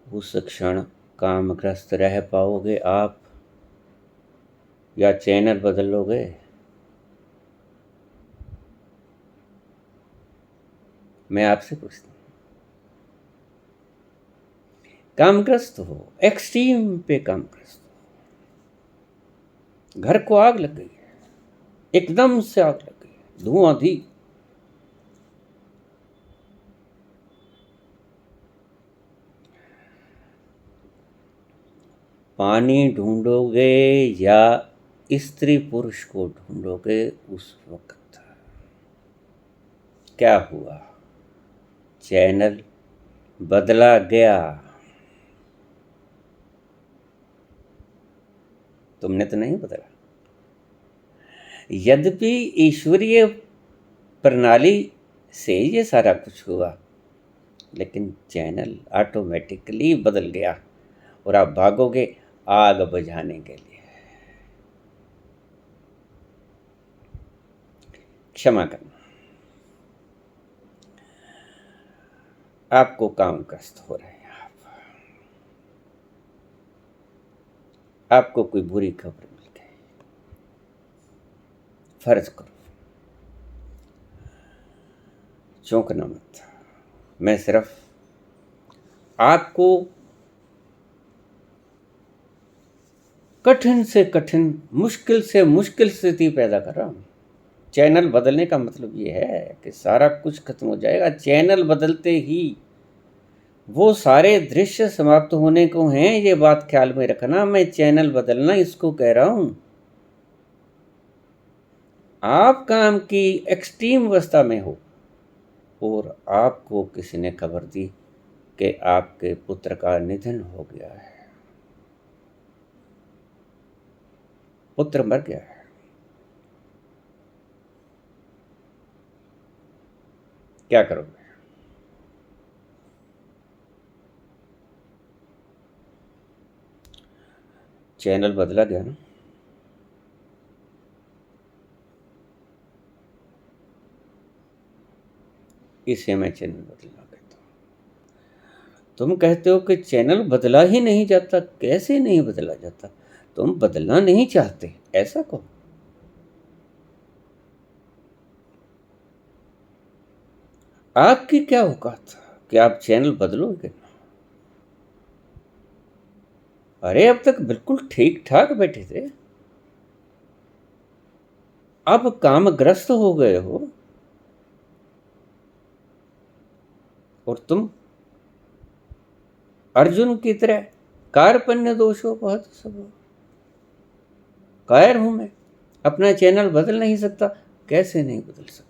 उस क्षण कामग्रस्त रह पाओगे आप या चैनल बदल लोगे? मैं आपसे पूछता हूँ। कामग्रस्त हो, एक्सट्रीम पे कामग्रस्त हो, घर को आग लग गई है, एकदम से आग लग गई है, धुआं धी। पानी ढूंढोगे या स्त्री पुरुष को ढूंढोगे? उस वक्त क्या हुआ? चैनल बदला गया। तुमने तो नहीं बदला। यद्यपि ईश्वरीय प्रणाली से ये सारा कुछ हुआ, लेकिन चैनल ऑटोमेटिकली बदल गया और आप भागोगे आग बुझाने के लिए। क्षमा करना, आपको कामग्रस्त हो रहे हैं। आपको कोई बुरी खबर मिल गई। फर्ज करो, चौंकना मत। मैं सिर्फ आपको कठिन से कठिन, मुश्किल से मुश्किल स्थिति पैदा कर रहा हूं। चैनल बदलने का मतलब ये है कि सारा कुछ खत्म हो जाएगा। चैनल बदलते ही वो सारे दृश्य समाप्त होने को हैं। ये बात ख्याल में रखना। मैं चैनल बदलना इसको कह रहा हूं। आप काम की एक्सट्रीम अवस्था में हो और आपको किसी ने खबर दी कि आपके पुत्र का निधन हो गया है, पुत्र मर गया है, क्या करोगे? चैनल बदला गया ना। इसे मैं चैनल बदलना कहता हूं। तुम कहते हो कि चैनल बदला ही नहीं जाता। कैसे नहीं बदला जाता? तुम बदलना नहीं चाहते, ऐसा कहो। आपकी क्या औकात कि आप चैनल बदलोगे? अरे अब तक बिल्कुल ठीक ठाक बैठे थे, अब कामग्रस्त हो गए हो और तुम अर्जुन की तरह कार्पण्य दोषो बहुत सब कायर हूं मैं, अपना चैनल बदल नहीं सकता। कैसे नहीं बदल सकता?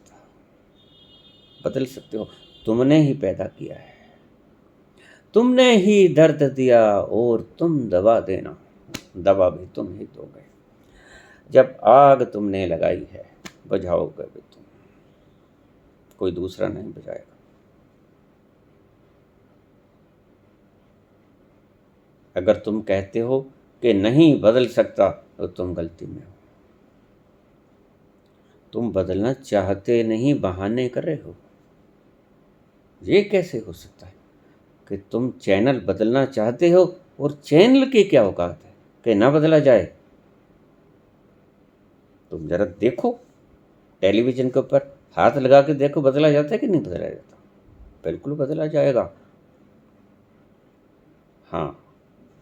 बदल सकते हो। तुमने ही पैदा किया है, तुमने ही दर्द दिया और तुम दवा देना। दवा भी तुम ही दोगे। जब आग तुमने लगाई है, बुझाओगे भी तुम, कोई दूसरा नहीं बुझाएगा। अगर तुम कहते हो कि नहीं बदल सकता तो तुम गलती में हो। तुम बदलना चाहते नहीं, बहाने कर रहे हो। ये कैसे हो सकता है कि तुम चैनल बदलना चाहते हो और चैनल की क्या औकात है कि ना बदला जाए? तुम जरा देखो, टेलीविज़न के ऊपर हाथ लगा के देखो, बदला जाता है कि नहीं बदला जाता? बिल्कुल बदला जाएगा। हाँ,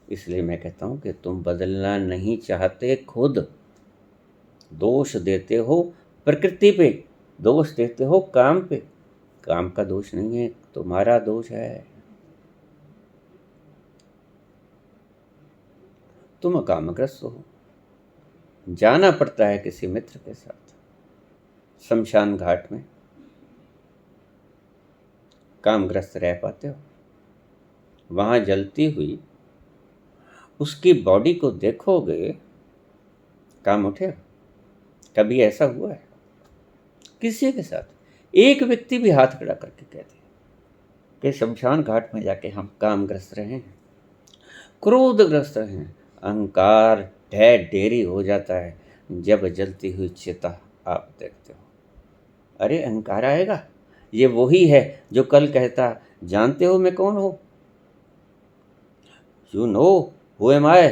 इसलिए मैं कहता हूँ कि तुम बदलना नहीं चाहते। खुद दोष देते हो प्रकृति पे, दोष देते हो काम पे। काम का दोष नहीं है, तुम्हारा दोष है। तुम कामग्रस्त हो, जाना पड़ता है किसी मित्र के साथ शमशान घाट में। कामग्रस्त रह पाते हो? वहाँ जलती हुई उसकी बॉडी को देखोगे, काम उठेगा? कभी ऐसा हुआ है किसी के साथ? एक व्यक्ति भी हाथ खड़ा करके कह दे कि शमशान घाट में जाके हम कामग्रस्त रहे हैं, क्रोधग्रस्त रहे हैं, अहंकार ढेर ढेरी हो जाता है जब जलती हुई चिता आप देखते हो। अरे अहंकार आएगा। ये वही है जो कल कहता, जानते हो मैं कौन हूं? You know who am I?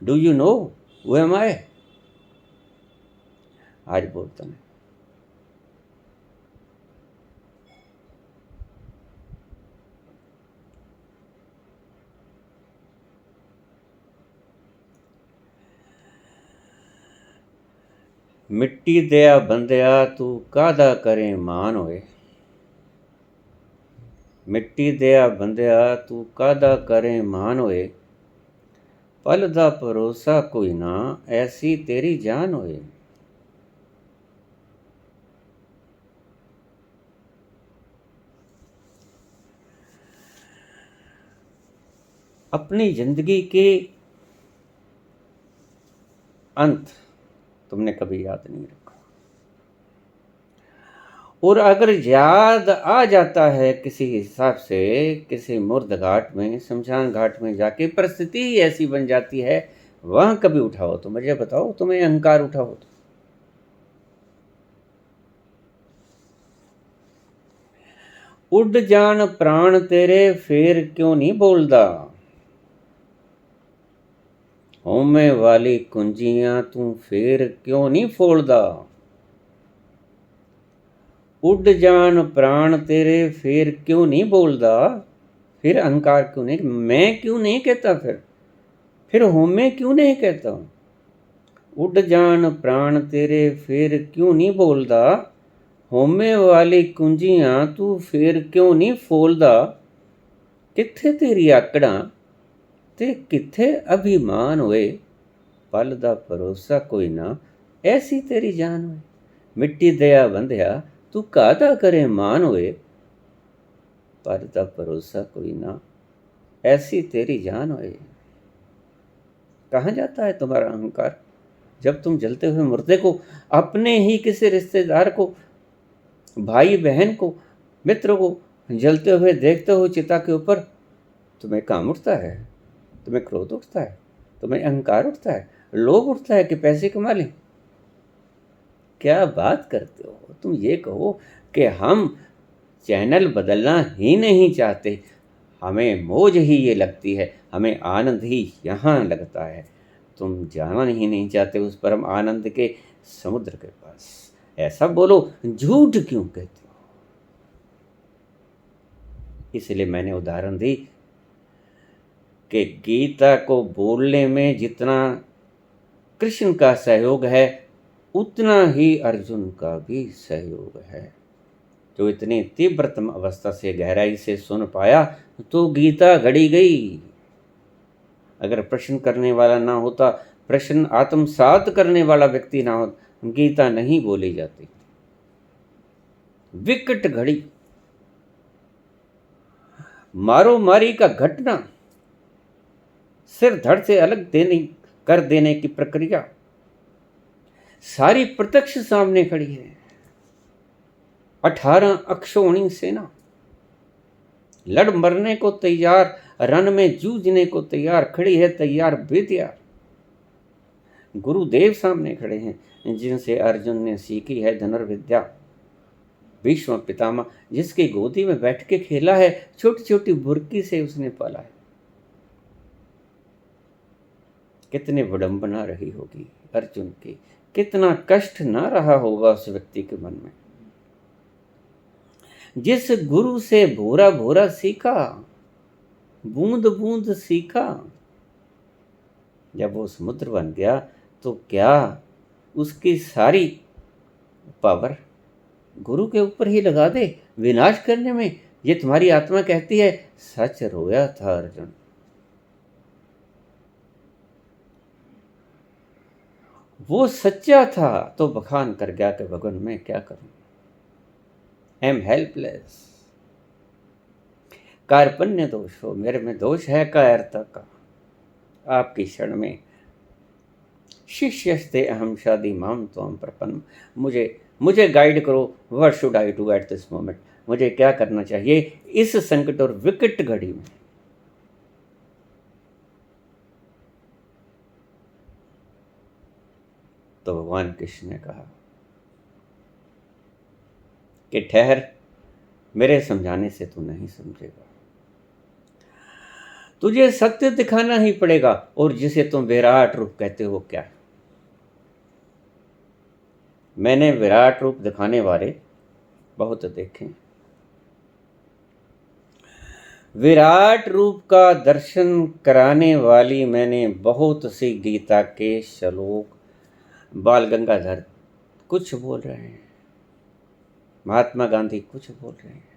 Do you know who am I? आज बोलता नहीं। मिट्टी दया बंदया तू कादा करे मान होए। मिट्टी दया बंदया तू कादा करे मान होए। पल दा भरोसा कोई ना, ऐसी तेरी जान होए। अपनी जिंदगी के अंत तुमने कभी याद नहीं रखा, और अगर याद आ जाता है किसी हिसाब से, किसी मुर्द घाट में, शमशान घाट में जाके परिस्थिति ही ऐसी बन जाती है, वहां कभी उठाओ तो मुझे बताओ, तुम्हें अहंकार उठाओ तो। उड़ जान प्राण तेरे फिर क्यों नहीं बोलदा। होमे वाली कुंजियां तू फिर क्यों नहीं फोड़दा। उड़ जान प्राण तेरे फिर क्यों नहीं बोलदा। फिर अहंकार क्यों नहीं, मैं क्यों नहीं कहता, फिर होमे क्यों नहीं कहता हूं। उड़ जान प्राण तेरे फिर क्यों नहीं बोलदा। होमे वाली कुंजियां तू फिर क्यों नहीं फोलदा। किथे तेरी आकड़ां ते किथे अभिमान होए। पल दा भरोसा कोई ना, ऐसी तेरी जान होए। मिट्टी दया बंधिया, तू कादा करे मान होए। पल दा भरोसा कोई ना, ऐसी तेरी जान होए। कहाँ जाता है तुम्हारा अहंकार? जब तुम जलते हुए मुर्दे को, अपने ही किसी रिश्तेदार को, भाई बहन को, मित्र को जलते हुए देखते हो चिता के ऊपर, तुम्हें काम उठता है, तुम्हें क्रोध उठता है, तुम्हें अहंकार उठता है, लोभ उठता है कि पैसे कमा लें। क्या बात करते हो? तुम ये कहो कि हम चैनल बदलना ही नहीं चाहते, हमें मौज ही ये लगती है, हमें आनंद ही यहाँ लगता है। तुम जाना ही नहीं चाहते उस परम आनंद के समुद्र के पास। ऐसा बोलो, झूठ क्यों कहते हो? इसलिए मैंने उदाहरण दी कि गीता को बोलने में जितना कृष्ण का सहयोग है, उतना ही अर्जुन का भी सहयोग है। जो इतनी तीव्रतम अवस्था से गहराई से सुन पाया तो गीता घड़ी गई। अगर प्रश्न करने वाला ना होता, प्रश्न आत्मसात करने वाला व्यक्ति ना हो, गीता नहीं बोली जाती। विकट घड़ी, मारो मारी का घटना, सिर धड़ से अलग कर देने की प्रक्रिया सारी प्रत्यक्ष सामने खड़ी है। 18 अक्षौणी सेना लड़ मरने को तैयार, रण में जूझने को तैयार खड़ी है, तैयार बेतैयार। गुरुदेव सामने खड़े हैं जिनसे अर्जुन ने सीखी है धनुर्विद्या। भीष्म पितामह जिसकी गोदी में बैठ के खेला है, छोटी छोटी बुरकी से उसने पाला है। कितनी विडंबना रही होगी अर्जुन की, कितना कष्ट ना रहा होगा उस व्यक्ति के मन में। जिस गुरु से भोरा भोरा सीखा, बूंद बूंद सीखा, जब वो समुद्र बन गया तो क्या उसकी सारी पावर गुरु के ऊपर ही लगा दे विनाश करने में? ये तुम्हारी आत्मा कहती है। सच रोया था अर्जुन। वो सच्चा था तो बखान कर गया कि भगवान मैं क्या करूं, आई एम हेल्पलेस। कार्पण्य दोष हो, मेरे में दोष है कायरता का। आपकी शरण में शिष्यस्ते अहम शादी माम त्वं प्रपन्न। मुझे गाइड करो, what should I do at this moment. मुझे क्या करना चाहिए इस संकट और विकट घड़ी में। तो भगवान कृष्ण ने कहा कि ठहर, मेरे समझाने से तू नहीं समझेगा, तुझे सत्य दिखाना ही पड़ेगा। और जिसे तुम विराट रूप कहते हो क्या है? मैंने विराट रूप दिखाने वाले बहुत देखे। विराट रूप का दर्शन कराने वाली मैंने बहुत सी गीता के श्लोक, बाल गंगाधर कुछ बोल रहे हैं, महात्मा गांधी कुछ बोल रहे हैं,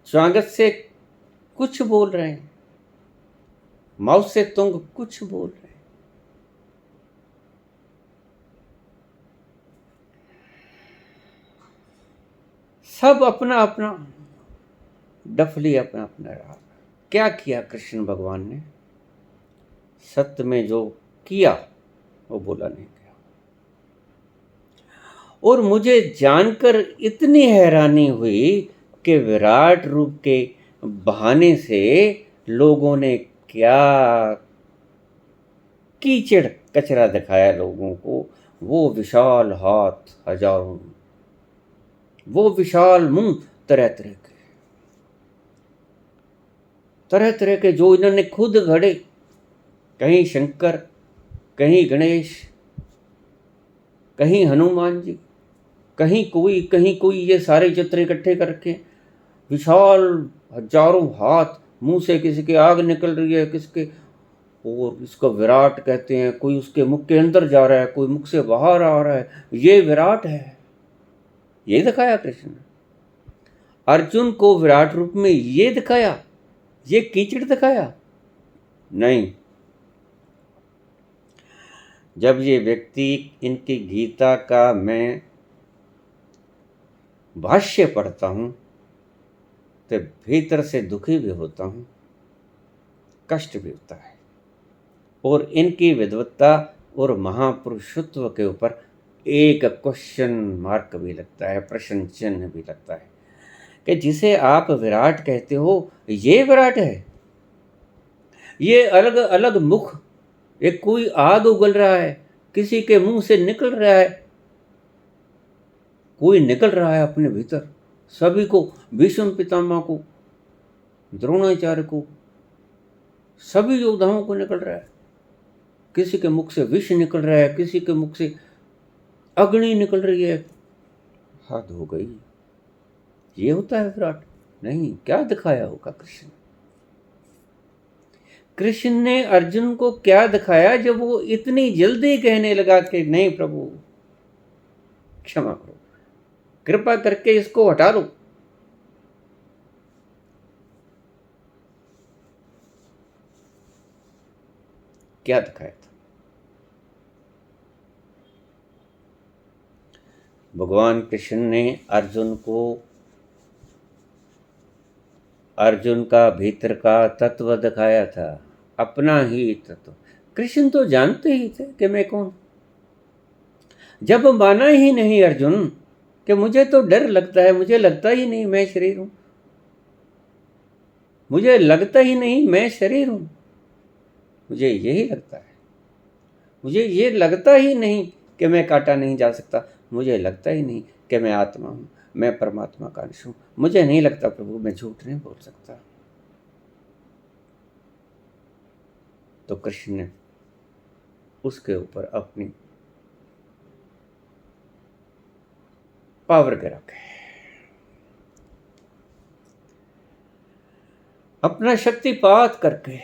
स्वागत से कुछ बोल रहे हैं, माओ से तुंग कुछ बोल रहे हैं। सब अपना अपना डफली अपना अपना रहा। क्या किया कृष्ण भगवान ने? सत्य में जो किया वो बोला नहीं गया। और मुझे जानकर इतनी हैरानी हुई कि विराट रूप के बहाने से लोगों ने क्या कीचड़ कचरा दिखाया लोगों को। वो विशाल हाथ हजारों, वो विशाल मुंह तरह तरह के जो इन्होंने खुद गढ़े, कहीं शंकर, कहीं गणेश, कहीं हनुमान जी, कहीं कोई, ये सारे चित्र इकट्ठे करके विशाल हजारों हाथ, मुंह से किसी की आग निकल रही है, किसके, और इसको विराट कहते हैं। कोई उसके मुख के अंदर जा रहा है, कोई मुख से बाहर आ रहा है, ये विराट है। ये दिखाया कृष्ण ने अर्जुन को, विराट रूप में ये दिखाया, ये कीचड़ दिखाया? नहीं। जब ये व्यक्ति इनकी गीता का मैं भाष्य पढ़ता हूँ तो भीतर से दुखी भी होता हूँ, कष्ट भी होता है, और इनकी विद्वत्ता और महापुरुषत्व के ऊपर एक क्वेश्चन मार्क भी लगता है, प्रश्न चिन्ह भी लगता है कि जिसे आप विराट कहते हो ये विराट है? ये अलग अलग मुख, एक कोई आग उगल रहा है, किसी के मुंह से निकल रहा है, कोई निकल रहा है अपने भीतर, सभी को, भीष्म पितामह को, द्रोणाचार्य को, सभी योद्धाओं को निकल रहा है। किसी के मुख से विष निकल रहा है, किसी के मुख से अग्नि निकल रही है। हद हो गई, ये होता है विराट? नहीं, क्या दिखाया होगा कृष्ण? कृष्ण ने अर्जुन को क्या दिखाया जब वो इतनी जल्दी कहने लगा कि नहीं प्रभु क्षमा करो, कृपा करके इसको हटा दो? क्या दिखाया था? भगवान कृष्ण ने अर्जुन को अर्जुन का भीतर का तत्व दिखाया था, अपना ही तत्व। कृष्ण तो जानते ही थे कि मैं कौन। जब माना ही नहीं अर्जुन कि मुझे तो डर लगता है, मुझे लगता ही नहीं मैं शरीर हूं, मुझे लगता ही नहीं मैं शरीर हूं, मुझे यही लगता है, मुझे ये लगता ही नहीं कि मैं काटा नहीं जा सकता, मुझे लगता ही नहीं कि मैं आत्मा हूं, मैं परमात्मा का अंश हूं, मुझे नहीं लगता प्रभु मैं झूठ नहीं बोल सकता। तो कृष्ण ने उसके ऊपर अपनी पावर के रखे, अपना शक्तिपात करके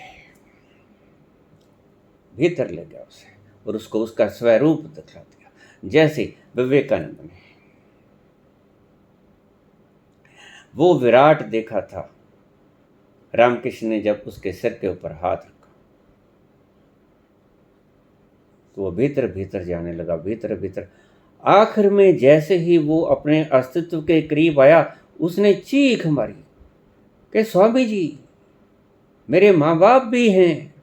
भीतर ले गया उसे और उसको उसका स्वरूप दिखला दिया। जैसे विवेकानंद ने वो विराट देखा था, रामकृष्ण ने जब उसके सिर के ऊपर हाथ रखा तो वो भीतर भीतर जाने लगा, भीतर भीतर। आखिर में जैसे ही वो अपने अस्तित्व के करीब आया, उसने चीख मारी कि स्वामी जी मेरे माँ बाप भी हैं।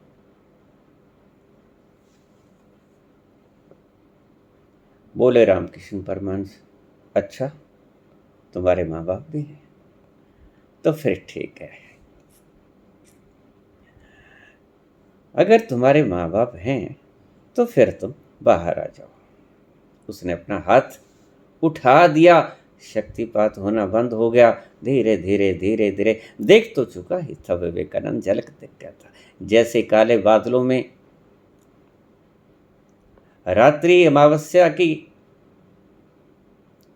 बोले रामकृष्ण परमहंस, अच्छा तुम्हारे माँ बाप भी हैं, तो फिर ठीक है, अगर तुम्हारे माँ बाप हैं तो फिर तुम बाहर आ जाओ। उसने अपना हाथ उठा दिया, शक्तिपात होना बंद हो गया। धीरे धीरे धीरे धीरे देख तो चुका ही था विवेकानंद, झलक दिख गया था। जैसे काले बादलों में रात्रि अमावस्या की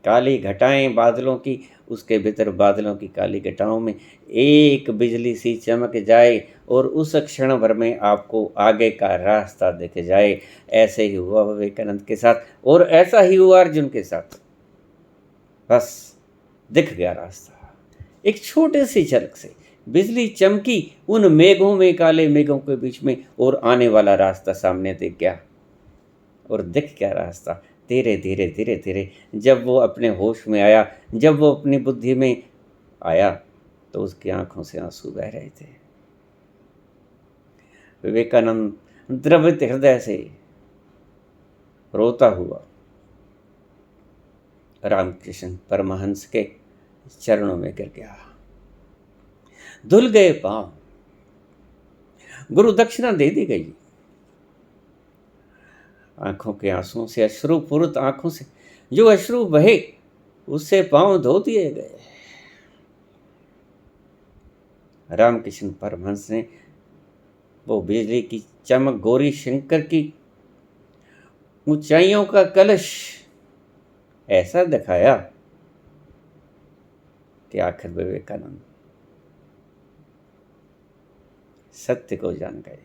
काली घटाएं बादलों की, उसके भीतर बादलों की काली घटाओं में एक बिजली सी चमक जाए और उस क्षण भर में आपको आगे का रास्ता दिख जाए। ऐसे ही हुआ विवेकानंद के साथ और ऐसा ही हुआ अर्जुन के साथ। बस दिख गया रास्ता, एक छोटे सी झलक से बिजली चमकी उन मेघों में, काले मेघों के बीच में, और आने वाला रास्ता सामने दिख गया। और दिख गया रास्ता धीरे धीरे धीरे धीरे। जब वो अपने होश में आया, जब वो अपनी बुद्धि में आया, तो उसकी आंखों से आंसू बह रहे थे। विवेकानंद द्रवित हृदय से रोता हुआ रामकृष्ण परमहंस के चरणों में गिर गया। धुल गए पांव, गुरु दक्षिणा दे दी गई। आंखों के आंसुओं से, अश्रुपूरित आंखों से जो अश्रु बहे, उससे पांव धो दिए गए। रामकृष्ण परमहंस ने वो बिजली की चमक, गौरी शंकर की ऊंचाइयों का कलश ऐसा दिखाया कि आखिर विवेकानंद सत्य को जान गए।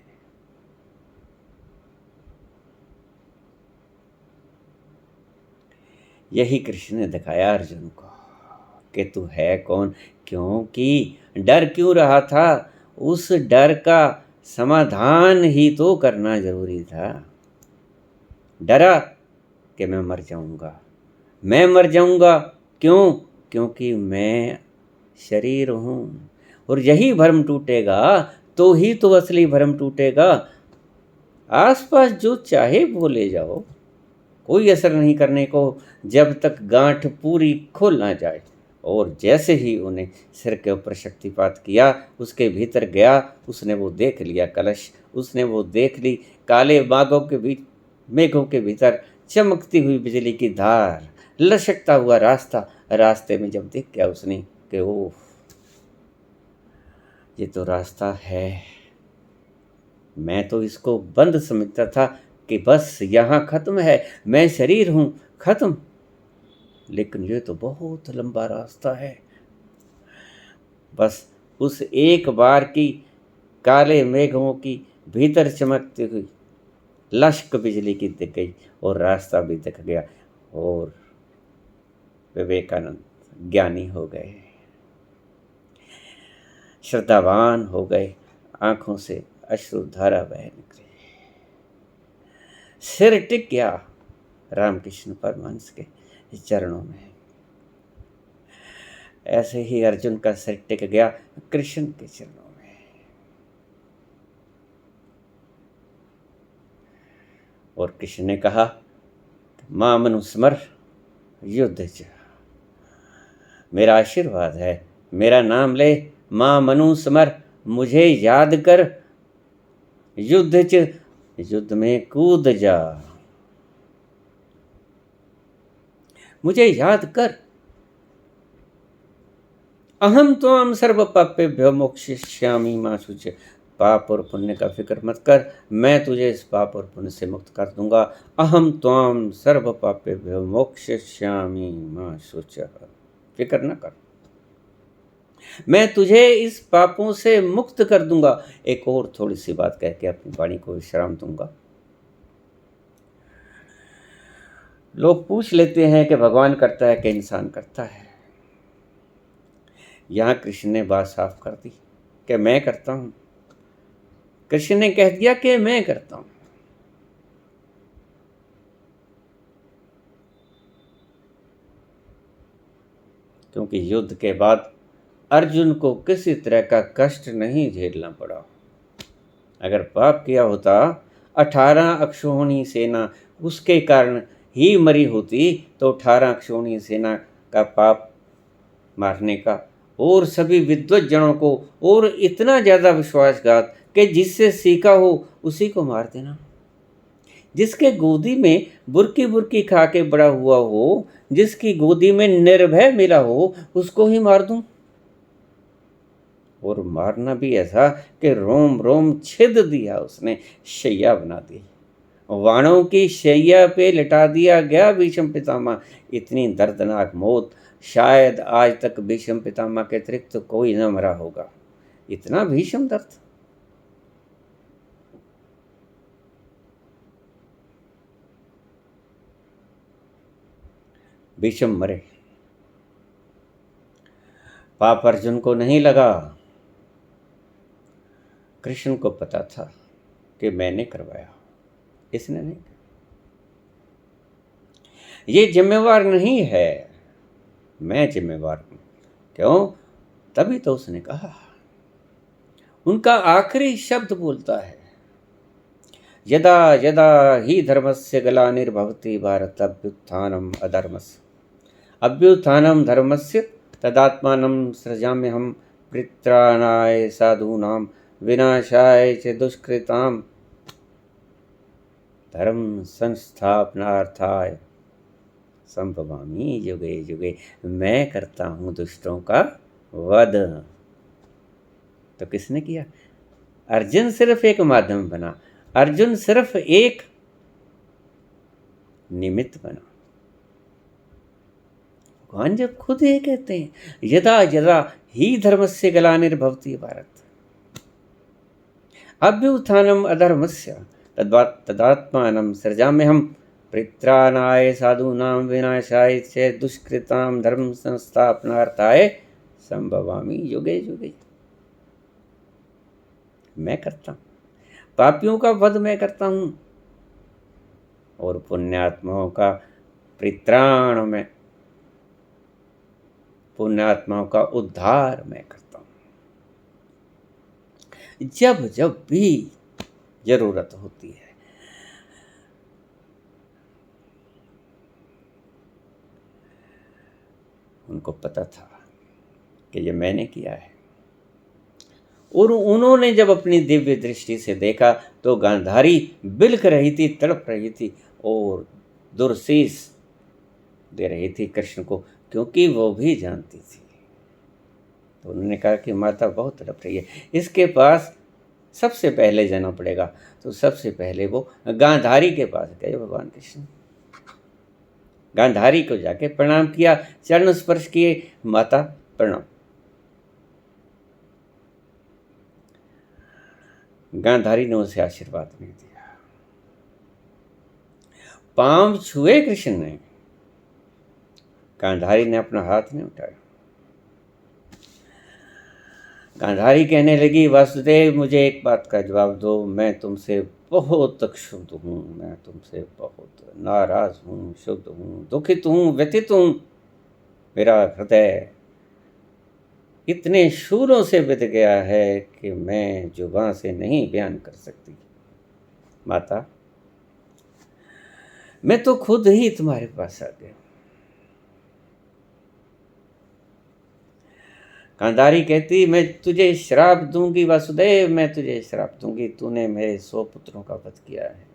यही कृष्ण ने दिखाया अर्जुन को कि तू है कौन, क्योंकि डर क्यों रहा था, उस डर का समाधान ही तो करना जरूरी था। डरा कि मैं मर जाऊंगा, मैं मर जाऊंगा। क्यों? क्योंकि मैं शरीर हूँ। और यही भ्रम टूटेगा तो ही तो असली भ्रम टूटेगा। आसपास जो चाहे बोले जाओ, कोई असर नहीं करने को, जब तक गांठ पूरी खुल ना जाए। और जैसे ही उन्हें सिर के ऊपर शक्तिपात किया, उसके भीतर गया, उसने वो देख लिया कलश, उसने वो देख ली काले मेघों के भीतर चमकती हुई बिजली की धार, लचकता हुआ रास्ता। रास्ते में जब देख गया उसने कि ओह, ये तो रास्ता है। मैं तो इसको बंद समझता था कि बस यहाँ खत्म है, मैं शरीर हूँ, खत्म। लेकिन ये तो बहुत लंबा रास्ता है। बस उस एक बार की काले मेघों की भीतर चमकती हुई लश्क बिजली की दिख गई और रास्ता भी दिख गया। और विवेकानंद ज्ञानी हो गए, श्रद्धावान हो गए, आंखों से अश्रुधारा बह निकली। सिर टिक गया रामकृष्ण परमहंस के चरणों में। ऐसे ही अर्जुन का सिर टिक गया कृष्ण के चरणों में। और कृष्ण ने कहा, मां मनुस्मर युद्ध च। मेरा आशीर्वाद है, मेरा नाम ले, मां मनुस्मर, मुझे याद कर, युद्ध च, युद्ध में कूद जा। मुझे याद कर। अहम त्वाम सर्व पापेभ्यो मोक्षयिष्यामि मा शुच। पाप और पुण्य का फिक्र मत कर, मैं तुझे इस पाप और पुण्य से मुक्त कर दूंगा। अहम त्वाम सर्व पापेभ्यो मोक्षयिष्यामि मा शुच। फिक्र न कर, मैं तुझे इस पापों से मुक्त कर दूंगा। एक और थोड़ी सी बात कह के अपनी वाणी को विश्राम दूंगा। लोग पूछ लेते हैं कि भगवान करता है कि इंसान करता है। यहाँ कृष्ण ने बात साफ कर दी कि मैं करता हूं। कृष्ण ने कह दिया कि मैं करता हूं। क्योंकि युद्ध के बाद अर्जुन को किसी तरह का कष्ट नहीं झेलना पड़ा। अगर पाप किया होता, 18 अक्षौहिणी सेना उसके कारण ही मरी होती, तो 18 अक्षौहिणी सेना का पाप मारने का और सभी विद्वत जनों को और इतना ज़्यादा विश्वासघात कि जिससे सीखा हो उसी को मार देना। जिसके गोदी में बुरकी बुरकी खा के बड़ा हुआ हो, जिसकी गोदी में निर्भय मिला हो, उसको ही मार दूं। और मारना भी ऐसा कि रोम रोम छिद दिया उसने, शैया बना दी, वाणों की शैया पे लिटा दिया गया भीष्म पितामह। इतनी दर्दनाक मौत शायद आज तक भीष्म पितामह के अतिरिक्त कोई न मरा होगा। इतना भीषण दर्द। भीष्म मरे। पाप अर्जुन को नहीं लगा। कृष्ण को पता था कि मैंने करवाया, इसने नहीं। ये जिम्मेवार नहीं है, मैं जिम्मेवार हूं। क्यों? तभी तो उसने कहा। उनका आखिरी शब्द बोलता है, यदा यदा ही धर्मस्य ग्लानिर्भवति भारत अभ्युत्थानम अधर्मस्य, अभ्युत्थानम धर्मस्य तदात्मानं सृजाम्यहं परित्राणाय साधूनां विनाशाय च दुष्कृतां धर्म संस्थापनार्थाय संभवामि युगे युगे। मैं करता हूँ दुष्टों का वध। तो किसने किया? अर्जुन सिर्फ एक माध्यम बना, अर्जुन सिर्फ एक निमित्त बना। भगवान जब खुद ये कहते हैं, यदा यदा ही धर्मस्य ग्लानिर्भवति भारत अभ्युत्थानम अधर्मस्य तदात्मानं सृजाम्यहं परित्राणाय साधूनां विनाशाय च दुष्कृतां धर्म संस्थापनार्थाय संभवामि युगे युगे। मैं करता हूँ, पापियों का वध मैं करता हूँ और पुण्यात्माओं का परित्राण मैं, पुण्यात्माओं का उद्धार मैं करता हूँ। जब जब भी जरूरत होती है उनको पता था कि ये मैंने किया है। और उन्होंने जब अपनी दिव्य दृष्टि से देखा तो गांधारी बिलख रही थी, तड़प रही थी और दुर्शीष दे रही थी कृष्ण को, क्योंकि वो भी जानती थी। तो उन्होंने कहा कि माता बहुत तड़प रही है, इसके पास सबसे पहले जाना पड़ेगा। तो सबसे पहले वो गांधारी के पास गए भगवान कृष्ण। गांधारी को जाके प्रणाम किया, चरण स्पर्श किए, माता प्रणाम। गांधारी ने उसे आशीर्वाद नहीं दिया, पांव छुए कृष्ण ने, गांधारी ने अपना हाथ नहीं उठाया। गांधारी कहने लगी, वासुदेव मुझे एक बात का जवाब दो, मैं तुमसे बहुत क्षुब्ध हूँ, मैं तुमसे बहुत नाराज हूँ, क्षुब्ध हूँ, दुखित हूँ, व्यथित हूँ। मेरा हृदय इतने शूरों से बिध गया है कि मैं जुबान से नहीं बयान कर सकती। माता, मैं तो खुद ही तुम्हारे पास आ गया। गांधारी कहती, मैं तुझे श्राप दूंगी वासुदेव, मैं तुझे श्राप दूंगी, तूने मेरे 100 पुत्रों का वध किया है।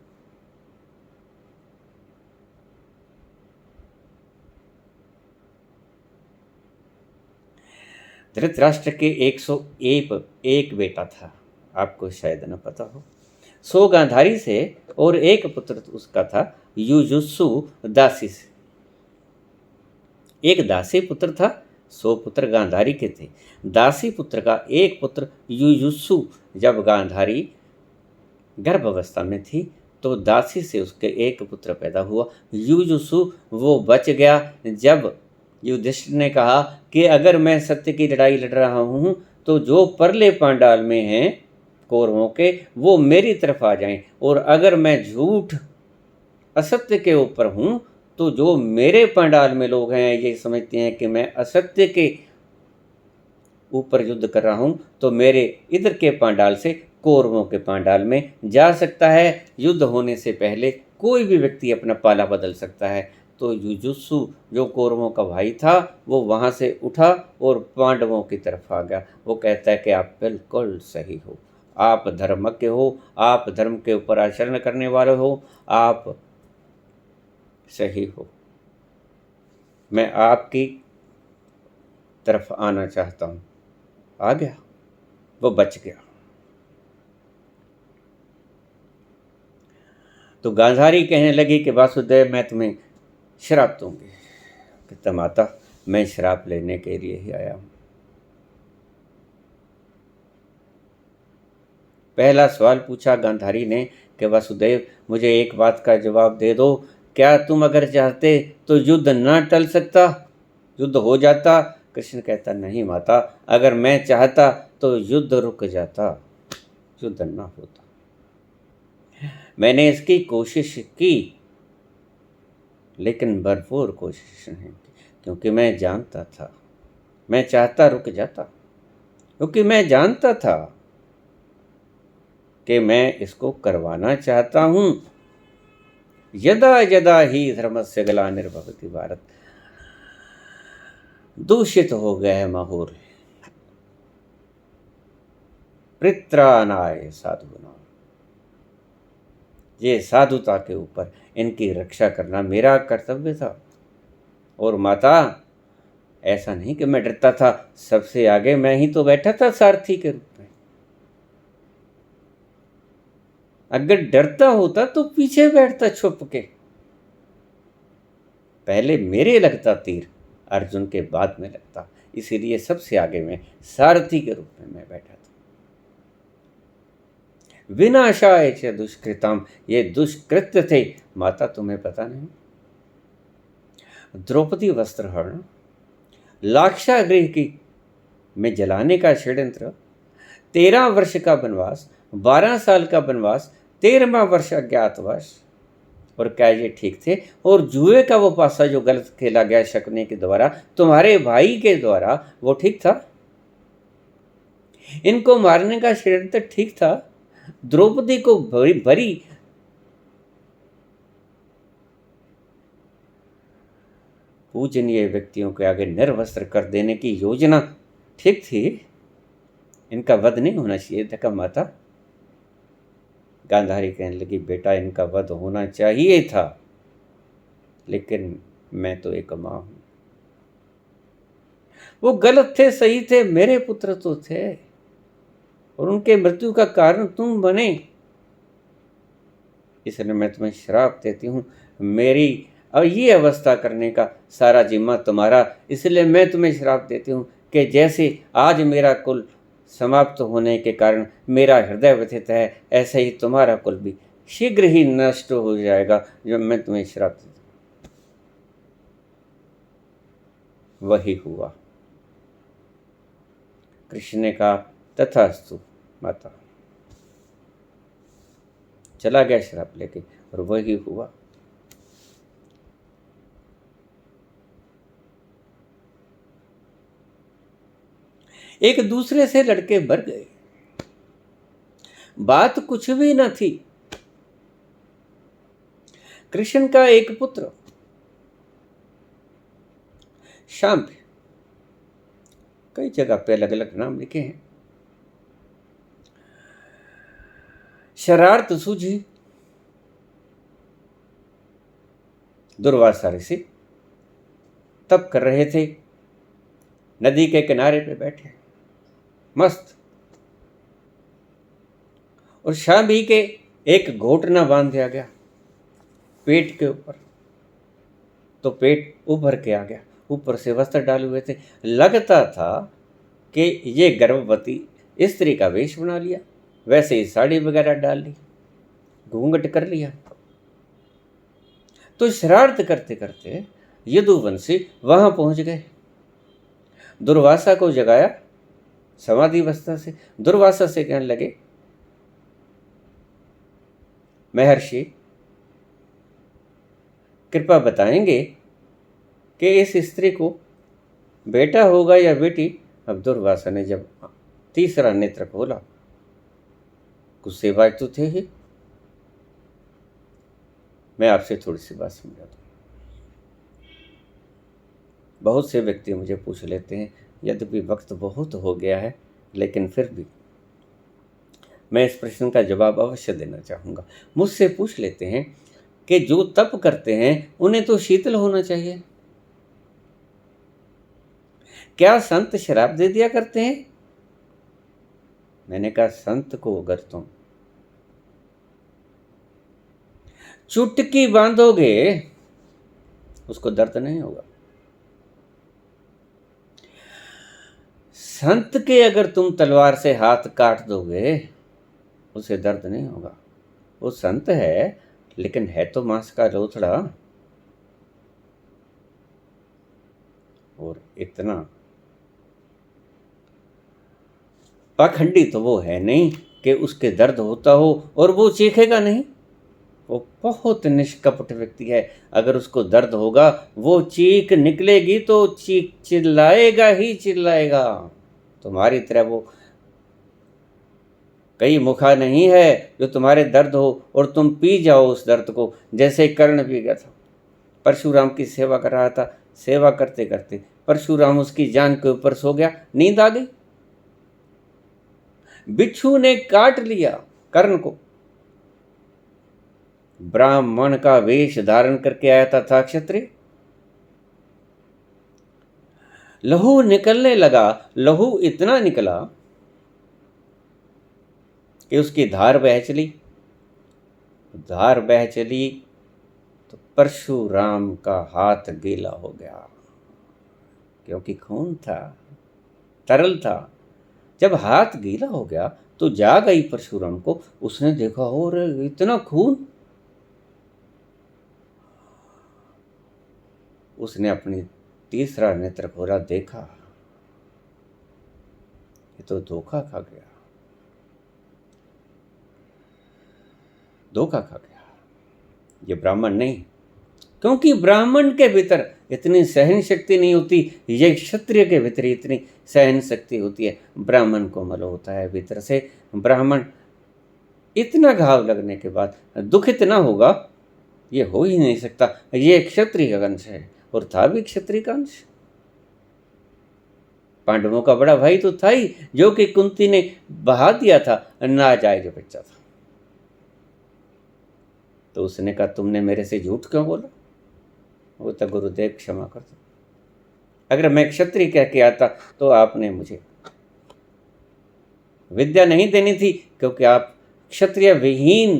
धृतराष्ट्र के 101 बेटा था, आपको शायद न पता हो। 100 गांधारी से और एक पुत्र उसका था युयुत्सु दासी से। एक दासी पुत्र था, 100 पुत्र गांधारी के थे। दासी पुत्र का एक पुत्र युयुत्सु, जब गांधारी गर्भावस्था में थी तो दासी से उसके एक पुत्र पैदा हुआ युयुत्सु। वो बच गया जब युधिष्ठिर ने कहा कि अगर मैं सत्य की लड़ाई लड़ रहा हूँ तो जो परले पांडाल में हैं कौरवों के, वो मेरी तरफ आ जाएं, और अगर मैं झूठ असत्य के ऊपर हूँ तो जो मेरे पांडाल में लोग हैं ये समझते हैं कि मैं असत्य के ऊपर युद्ध कर रहा हूँ, तो मेरे इधर के पांडाल से कौरवों के पांडाल में जा सकता है। युद्ध होने से पहले कोई भी व्यक्ति अपना पाला बदल सकता है। तो युयुत्सु जो कौरवों का भाई था वो वहाँ से उठा और पांडवों की तरफ आ गया। वो कहता है कि आप बिल्कुल सही हो, आप धर्मज्ञ हो, आप धर्म के ऊपर आचरण करने वाले हो, आप सही हो, मैं आपकी तरफ आना चाहता हूँ। आ गया, वो बच गया। तो गांधारी कहने लगी कि वासुदेव मैं तुम्हें श्राप दूंगी। कहता, माता मैं श्राप लेने के लिए ही आया हूं। पहला सवाल पूछा गांधारी ने कि वासुदेव मुझे एक बात का जवाब दे दो, क्या तुम अगर चाहते तो युद्ध ना टल सकता, युद्ध हो जाता? कृष्ण कहता, नहीं माता, अगर मैं चाहता तो युद्ध रुक जाता, युद्ध ना होता। मैंने इसकी कोशिश की लेकिन भरपूर कोशिश नहीं की, क्योंकि मैं जानता था, मैं चाहता रुक जाता, क्योंकि मैं जानता था कि मैं इसको करवाना चाहता हूं। यदा यदा ही धर्मस्य ग्लानिर्भवति भारत, दूषित हो गए है माहौल, परित्राणाय साधुनां, ये साधुता के ऊपर इनकी रक्षा करना मेरा कर्तव्य था। और माता ऐसा नहीं कि मैं डरता था, सबसे आगे मैं ही तो बैठा था सारथी के रूप में। अगर डरता होता तो पीछे बैठता छुप के, पहले मेरे लगता तीर, अर्जुन के बाद में लगता, इसीलिए सबसे आगे में सारथी के रूप में मैं बैठा था। विनाशाय च दुष्कृतम, ये दुष्कृत्य थे। माता तुम्हें पता नहीं, द्रौपदी वस्त्रहरण, लाक्षागृह की में जलाने का षड्यंत्र, 13 वर्ष का वनवास, 12 साल का वनवास, 13वां वर्ष अज्ञातवास, और क्या ये ठीक थे? और जुए का वो पासा जो गलत खेला गया शकुनी के द्वारा, तुम्हारे भाई के द्वारा, वो ठीक था? इनको मारने का षड्यंत्र ठीक था? द्रौपदी को भरी भरी पूजनीय व्यक्तियों के आगे निर्वस्त्र कर देने की योजना ठीक थी? इनका वध नहीं होना चाहिए था क्या माता? गांधारी कहने लगी, बेटा इनका वध होना चाहिए था, लेकिन मैं तो एक मां हूं। वो गलत थे, सही थे, मेरे पुत्र तो थे, और उनके मृत्यु का कारण तुम बने। इसलिए मैं तुम्हें श्राप देती हूँ। मेरी अब ये अवस्था करने का सारा जिम्मा तुम्हारा, इसलिए मैं तुम्हें श्राप देती हूँ कि जैसे आज मेरा कुल समाप्त होने के कारण मेरा हृदय व्यथित है, ऐसे ही तुम्हारा कुल भी शीघ्र ही नष्ट हो जाएगा, जब मैं तुम्हें श्राप देती हूँ। वही हुआ। कृष्ण ने कहा, तथास्तु माता। चला गया श्राप लेके, और वही हुआ। एक दूसरे से लड़के मर गए, बात कुछ भी न थी। कृष्ण का एक पुत्र शांत, कई जगह पे अलग अलग नाम लिखे हैं, शरारत सूझी। दुर्वासा ऋषि तप कर रहे थे, नदी के किनारे पे बैठे मस्त, और शांभी के एक घोटना बांध दिया गया पेट के ऊपर, तो पेट उभर के आ गया। ऊपर से वस्त्र डाले हुए थे, लगता था कि ये गर्भवती स्त्री का वेश बना लिया, वैसे ही साड़ी वगैरह डाल ली, घूंघट कर लिया। तो शरारत करते करते यदुवंशी वहां पहुंच गए, दुर्वासा को जगाया समाधि अवस्था से। दुर्वासा से कहने लगे, महर्षि कृपा बताएंगे कि इस स्त्री को बेटा होगा या बेटी? अब दुर्वासा ने जब तीसरा नेत्र खोला, गुस्सेबाज तो थे ही। मैं आपसे थोड़ी सी बात समझा दूं। बहुत से व्यक्ति मुझे पूछ लेते हैं, यद्यपि वक्त बहुत हो गया है, लेकिन फिर भी मैं इस प्रश्न का जवाब अवश्य देना चाहूँगा। मुझसे पूछ लेते हैं कि जो तप करते हैं उन्हें तो शीतल होना चाहिए, क्या संत शराब दे दिया करते हैं? मैंने कहा, संत को अगर तुम चुटकी बांधोगे उसको दर्द नहीं होगा। संत के अगर तुम तलवार से हाथ काट दोगे उसे दर्द नहीं होगा। वो संत है, लेकिन है तो मांस का लोथड़ा, और इतना पाखंडी तो वो है नहीं कि उसके दर्द होता हो और वो चीखेगा नहीं। वो बहुत निष्कपट व्यक्ति है, अगर उसको दर्द होगा वो चीख निकलेगी तो चीख चिल्लाएगा ही चिल्लाएगा। तुम्हारी तरह वो कई मुखा नहीं है जो तुम्हारे दर्द हो और तुम पी जाओ उस दर्द को, जैसे कर्ण पी गया था। परशुराम की सेवा कर रहा था, सेवा करते करते परशुराम उसकी जान के ऊपर सो गया, नींद आ गई, बिच्छू ने काट लिया कर्ण को। ब्राह्मण का वेश धारण करके आया था क्षत्रिय, लहू निकलने लगा, लहू इतना निकला कि उसकी धार बह चली। धार बह चली तो परशुराम का हाथ गीला हो गया, क्योंकि खून था, तरल था। जब हाथ गीला हो गया तो जाग आई परशुराम को, उसने देखा, और इतना खून। उसने अपनी तीसरा नेत्र खोला, देखा ये तो धोखा खा गया, धोखा खा गया। ये ब्राह्मण नहीं, क्योंकि ब्राह्मण के भीतर इतनी सहन शक्ति नहीं होती, ये क्षत्रिय के भीतर इतनी सहन शक्ति होती है। ब्राह्मण कोमल होता है भीतर से, ब्राह्मण इतना घाव लगने के बाद दुखित ना होगा, ये हो ही नहीं सकता। ये क्षत्रिय का अंश है और था भी क्षत्रिय का अंश। पांडवों का बड़ा भाई तो था ही, जो कि कुंती ने बहा दिया था नाजायज बच्चा था। तो उसने कहा तुमने मेरे से झूठ क्यों बोला? वो तो गुरुदेव क्षमा कर दो, अगर मैं क्षत्रिय कह के आता तो आपने मुझे विद्या नहीं देनी थी, क्योंकि आप क्षत्रिय विहीन,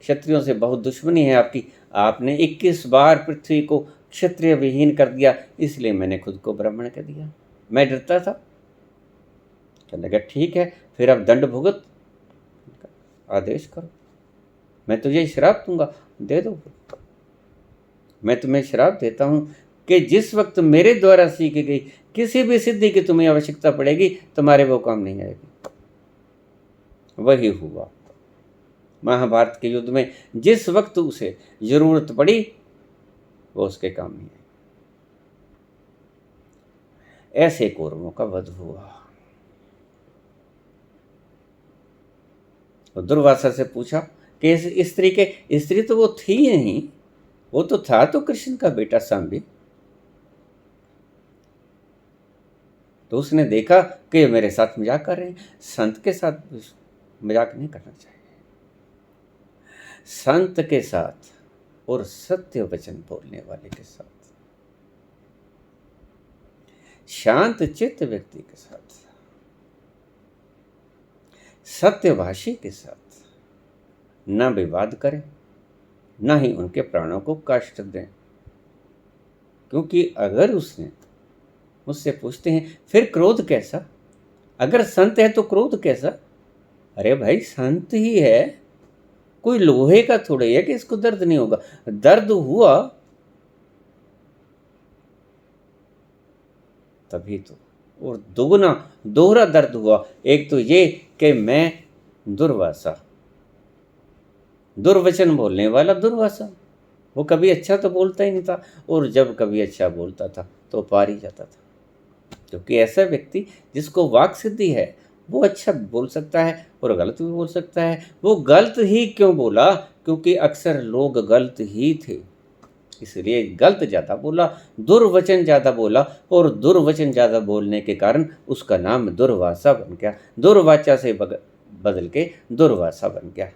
क्षत्रियों से बहुत दुश्मनी है आपकी। आपने 21 बार पृथ्वी को क्षत्रिय विहीन कर दिया, इसलिए मैंने खुद को ब्राह्मण कह दिया। मैं डरता था। कहने लगा ठीक है, फिर अब दंड भुगत, आदेश करो, मैं तुझे श्राप दूंगा, दे दो। मैं तुम्हें श्राप देता हूं कि जिस वक्त मेरे द्वारा सीखी गई किसी भी सिद्धि की तुम्हें आवश्यकता पड़ेगी, तुम्हारे वो काम नहीं आएगी। वही हुआ महाभारत के युद्ध में, जिस वक्त उसे जरूरत पड़ी वो उसके काम नहीं आई। ऐसे कौरवों का वध हुआ। और दुर्वासा से पूछा कि इस स्त्री के, स्त्री तो वो थी नहीं, वो तो था तो कृष्ण का बेटा सांबी। तो उसने देखा कि मेरे साथ मजाक कर रहे हैं। संत के साथ मजाक नहीं करना चाहिए। संत के साथ और सत्य वचन बोलने वाले के साथ, शांत चित्त व्यक्ति के साथ, सत्यभाषी के साथ न विवाद करें, न ही उनके प्राणों को कष्ट दें। क्योंकि अगर उसने मुझसे पूछते हैं फिर क्रोध कैसा, अगर संत है तो क्रोध कैसा? अरे भाई संत ही है, कोई लोहे का थोड़े है कि इसको दर्द नहीं होगा। दर्द हुआ तभी तो, और दोगुना दोहरा दर्द हुआ। एक तो ये कि मैं दुर्वासा, दुर्वचन बोलने वाला दुर्वासा, वो कभी अच्छा तो बोलता ही नहीं था, और जब कभी अच्छा बोलता था तो पार ही जाता था। क्योंकि ऐसा व्यक्ति जिसको वाक सिद्धि है वो अच्छा बोल सकता है और गलत भी बोल सकता है। वो गलत ही क्यों बोला? क्योंकि अक्सर लोग गलत ही थे, इसलिए गलत ज़्यादा बोला, दुर्वचन ज़्यादा बोला, और दुर्वचन ज़्यादा बोलने के कारण उसका नाम दुर्वासा बन गया। दुर्वाचा से बदल के दुर्वासा बन गया।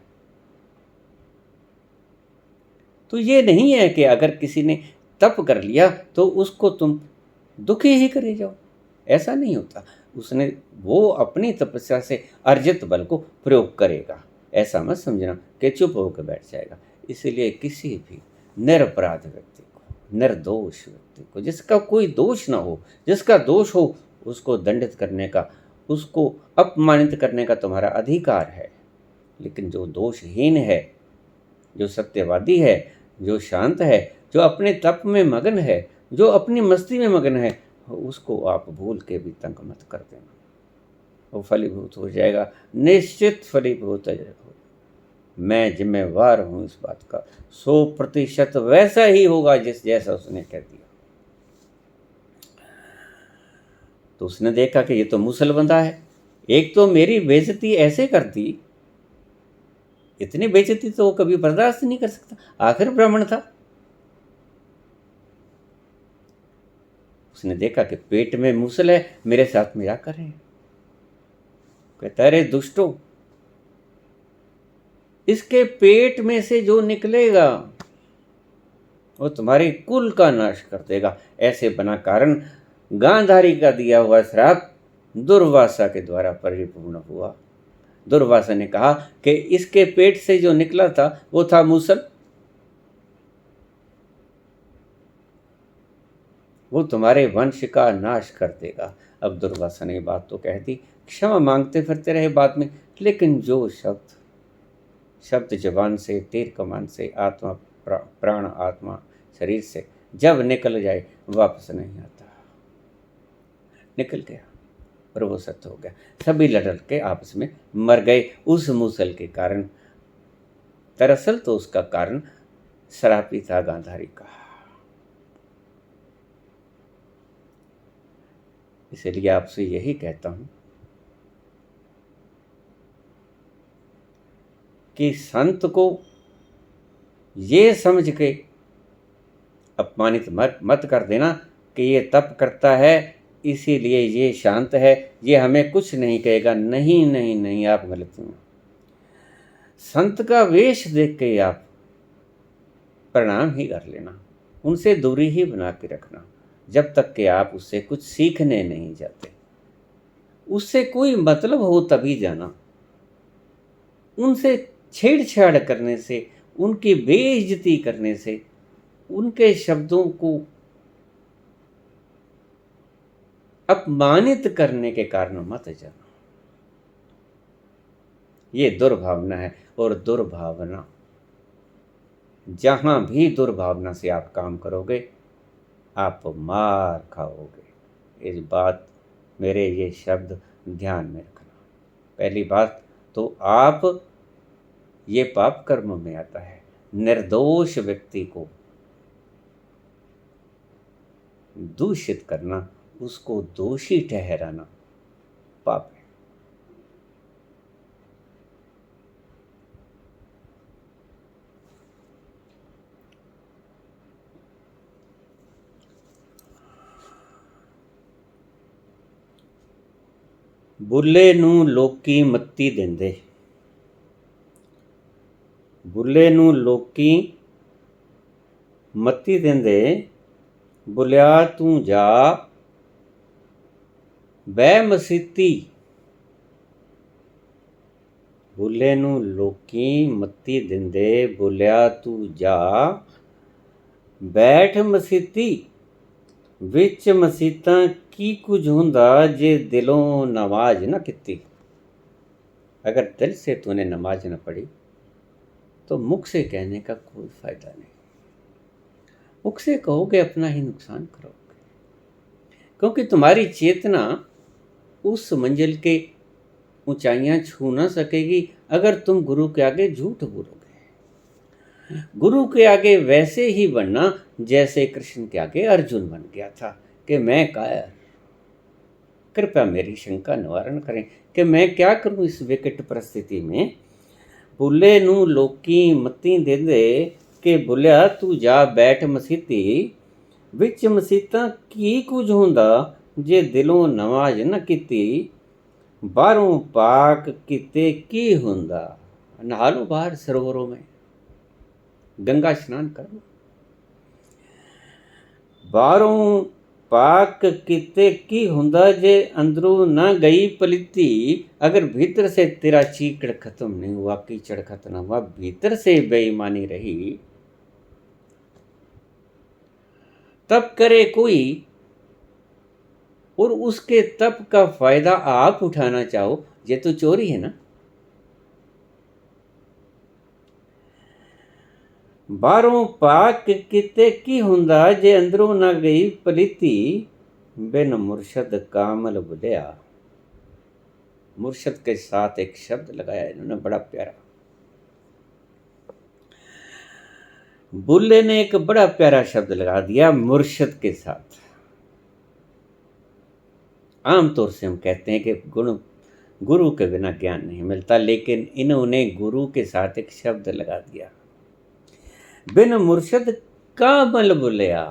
तो ये नहीं है कि अगर किसी ने तप कर लिया तो उसको तुम दुखी ही करे जाओ, ऐसा नहीं होता। उसने वो अपनी तपस्या से अर्जित बल को प्रयोग करेगा, ऐसा मत समझना कि चुप होकर बैठ जाएगा। इसलिए किसी भी निरपराध व्यक्ति को, निर्दोष व्यक्ति को, जिसका कोई दोष ना हो, जिसका दोष हो, उसको दंडित करने का, उसको अपमानित करने का तुम्हारा अधिकार है। लेकिन जो दोषहीन है, जो सत्यवादी है, जो शांत है, जो अपने तप में मगन है, जो अपनी मस्ती में मगन है, उसको आप भूल के भी तंग मत कर देना, वो फलीभूत हो जाएगा, निश्चित फलीभूत हो जाएगा। मैं जिम्मेवार हूँ इस बात का, 100% वैसा ही होगा जैसा उसने कह दिया। तो उसने देखा कि ये तो मुसल बंधा है, एक तो मेरी बेइज्जती ऐसे कर दी, इतनी बेइज्जती तो वो कभी बर्दाश्त नहीं कर सकता, आखिर ब्राह्मण था। उसने देखा कि पेट में मुसल है, मेरे साथ मजाक कर रहे हैं। कहता अरे दुष्टो, इसके पेट में से जो निकलेगा वो तुम्हारे कुल का नाश कर देगा। ऐसे बना कारण गांधारी का दिया हुआ श्राप दुर्वासा के द्वारा परिपूर्ण हुआ। दुर्वासा ने कहा कि इसके पेट से जो निकला था वो था मूसल, वो तुम्हारे वंश का नाश कर देगा। अब दुर्वासा ने बात तो कह दी, क्षमा मांगते फिरते रहे बाद में, लेकिन जो शब्द जबान से, तीर कमान से, आत्मा प्राण आत्मा शरीर से जब निकल जाए वापस नहीं आता। निकल गया और वो सत्य हो गया। सभी लड़ के आपस में मर गए उस मूसल के कारण। दरअसल तो उसका कारण शराबी था गांधारी का। इसलिए आपसे यही कहता हूं कि संत को ये समझ के अपमानित मत कर देना कि ये तप करता है इसीलिए ये शांत है, ये हमें कुछ नहीं कहेगा। नहीं नहीं नहीं, आप गलत हैं। संत का वेश देख के आप प्रणाम ही कर लेना, उनसे दूरी ही बना के रखना जब तक कि आप उससे कुछ सीखने नहीं जाते। उससे कोई मतलब हो तभी जाना। उनसे छेड़छाड़ करने से, उनकी बेइज्जती करने से, उनके शब्दों को अपमानित करने के कारण मत जाना। ये दुर्भावना है, और दुर्भावना, जहां भी दुर्भावना से आप काम करोगे आप मार खाओगे। इस बात, मेरे ये शब्द ध्यान में रखना। पहली बात तो आप, ये पाप कर्म में आता है। निर्दोष व्यक्ति को दूषित करना, उसको दोषी ठहराना पाप है। बुल्ले नूं लोकी मत्ती देंदे, बुल्ले नूं लोकी मत्ती देंदे, बुलिया तू जा बह मसीती। बुल्ले नूं लोकी मत्ती देंदे, बुलिया तू जा बैठ मसीती। विच मसीतां की कुछ हुंदा जे दिलों नमाज न किती। अगर दिल से तूने नमाज न पढ़ी तो मुख से कहने का कोई फायदा नहीं। मुख से कहोगे अपना ही नुकसान करोगे, क्योंकि तुम्हारी चेतना उस मंजिल के ऊंचाइयां छू ना सकेगी अगर तुम गुरु के आगे झूठ बोलोगे। गुरु के आगे वैसे ही बनना जैसे कृष्ण के आगे अर्जुन बन गया था कि मैं कायर, कृपया मेरी शंका निवारण करें कि मैं क्या करूं इस विकट परिस्थिति में। बुल्ले नूं लोकी मत्ती देंदे कि बुलिया तू जा बैठ मसीती। विच मसीतां की कुछ हुंदा जे दिलों नमाज न कीती। बाहरों पाक कीते की हुंदा। नहा लो बाहर सरोवरों में, गंगा स्नान करो। बाहरों पाक कीते की हुंदा जे अंदरों ना गई पलिती। अगर भीतर से तेरा चीकड़ खत्म नहीं हुआ, कीचड़ खत्म नहीं हुआ, भीतर से बेईमानी रही, तब करे कोई और उसके तप का फायदा आप उठाना चाहो, ये तो चोरी है ना। बाहरों पाक किते की हुंदा जे अंदरों ना गई पलीती। बिन मुर्शद कामल बुलिया। मुर्शद के साथ एक शब्द लगाया इन्होंने बड़ा प्यारा। बुल्ले ने एक बड़ा प्यारा शब्द लगा दिया मुर्शद के साथ। आमतौर से हम कहते हैं कि गुरु के बिना ज्ञान नहीं मिलता, लेकिन इन्होंने गुरु के साथ एक शब्द लगा दिया। बिन मुर्शद कामल बुलिया।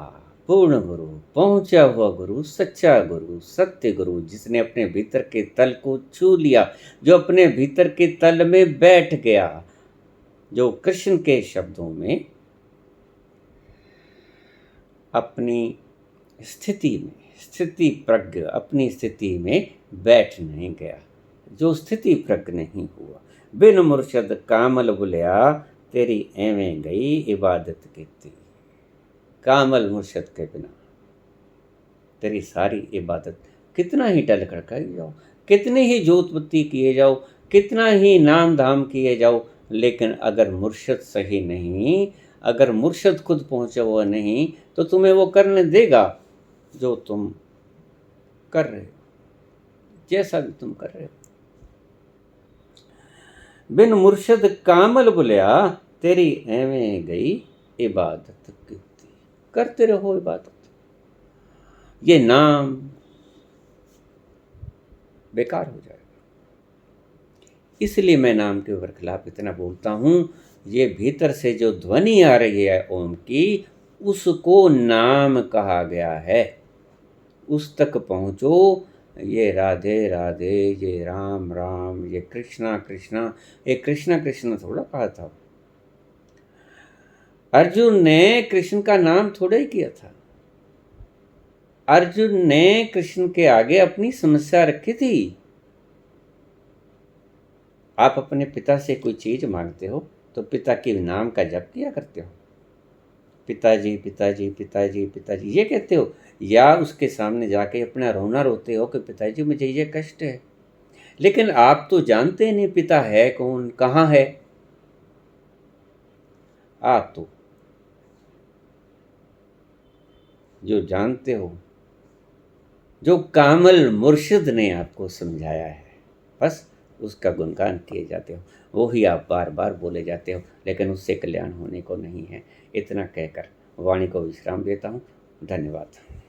पूर्ण गुरु, पहुंचा हुआ गुरु, सच्चा गुरु, सत्य गुरु, जिसने अपने भीतर के तल को छू लिया, जो अपने भीतर के तल में बैठ गया, जो कृष्ण के शब्दों में अपनी स्थिति प्रज्ञ, अपनी स्थिति में बैठ नहीं गया, जो स्थिति प्रज्ञ नहीं हुआ। बिन मुर्शद कामल बुलिया, तेरी एवें गई इबादत कीती। कामल मुर्शद के बिना तेरी सारी इबादत, कितना ही टल खड़काई जाओ, कितनी ही जोत बत्ती किए जाओ, कितना ही नाम धाम किए जाओ, लेकिन अगर मुर्शद सही नहीं, अगर मुर्शद खुद पहुंचा हुआ नहीं, तो तुम्हें वो करने देगा जो तुम कर रहे हो, जैसा भी तुम कर रहे हो। बिन मुर्शद कामल बुलिया, तेरी एवें गई इबादत कीती। करते रहो इबादत। ये नाम बेकार हो जाएगा। इसलिए मैं नाम के खिलाफ इतना बोलता हूँ। ये भीतर से जो ध्वनि आ रही है ओम की, उसको नाम कहा गया है। उस तक पहुँचो। ये राधे राधे, ये राम राम, ये कृष्णा कृष्णा, ये कृष्णा कृष्णा थोड़ा कहा था। अर्जुन ने कृष्ण का नाम थोड़ा ही किया था। अर्जुन ने कृष्ण के आगे अपनी समस्या रखी थी। आप अपने पिता से कोई चीज मांगते हो तो पिता के नाम का जप किया करते हो। पिताजी पिताजी पिताजी पिताजी ये कहते हो, या उसके सामने जाके अपना रोना रोते हो कि पिताजी मुझे ये कष्ट है। लेकिन आप तो जानते नहीं पिता है कौन, कहाँ है। आप तो जो जानते हो, जो कामल मुर्शिद ने आपको समझाया है, बस उसका गुणगान किए जाते हो। वो ही आप बार बार बोले जाते हो, लेकिन उससे कल्याण होने को नहीं है। इतना कहकर वाणी को विश्राम देता हूँ। धन्यवाद।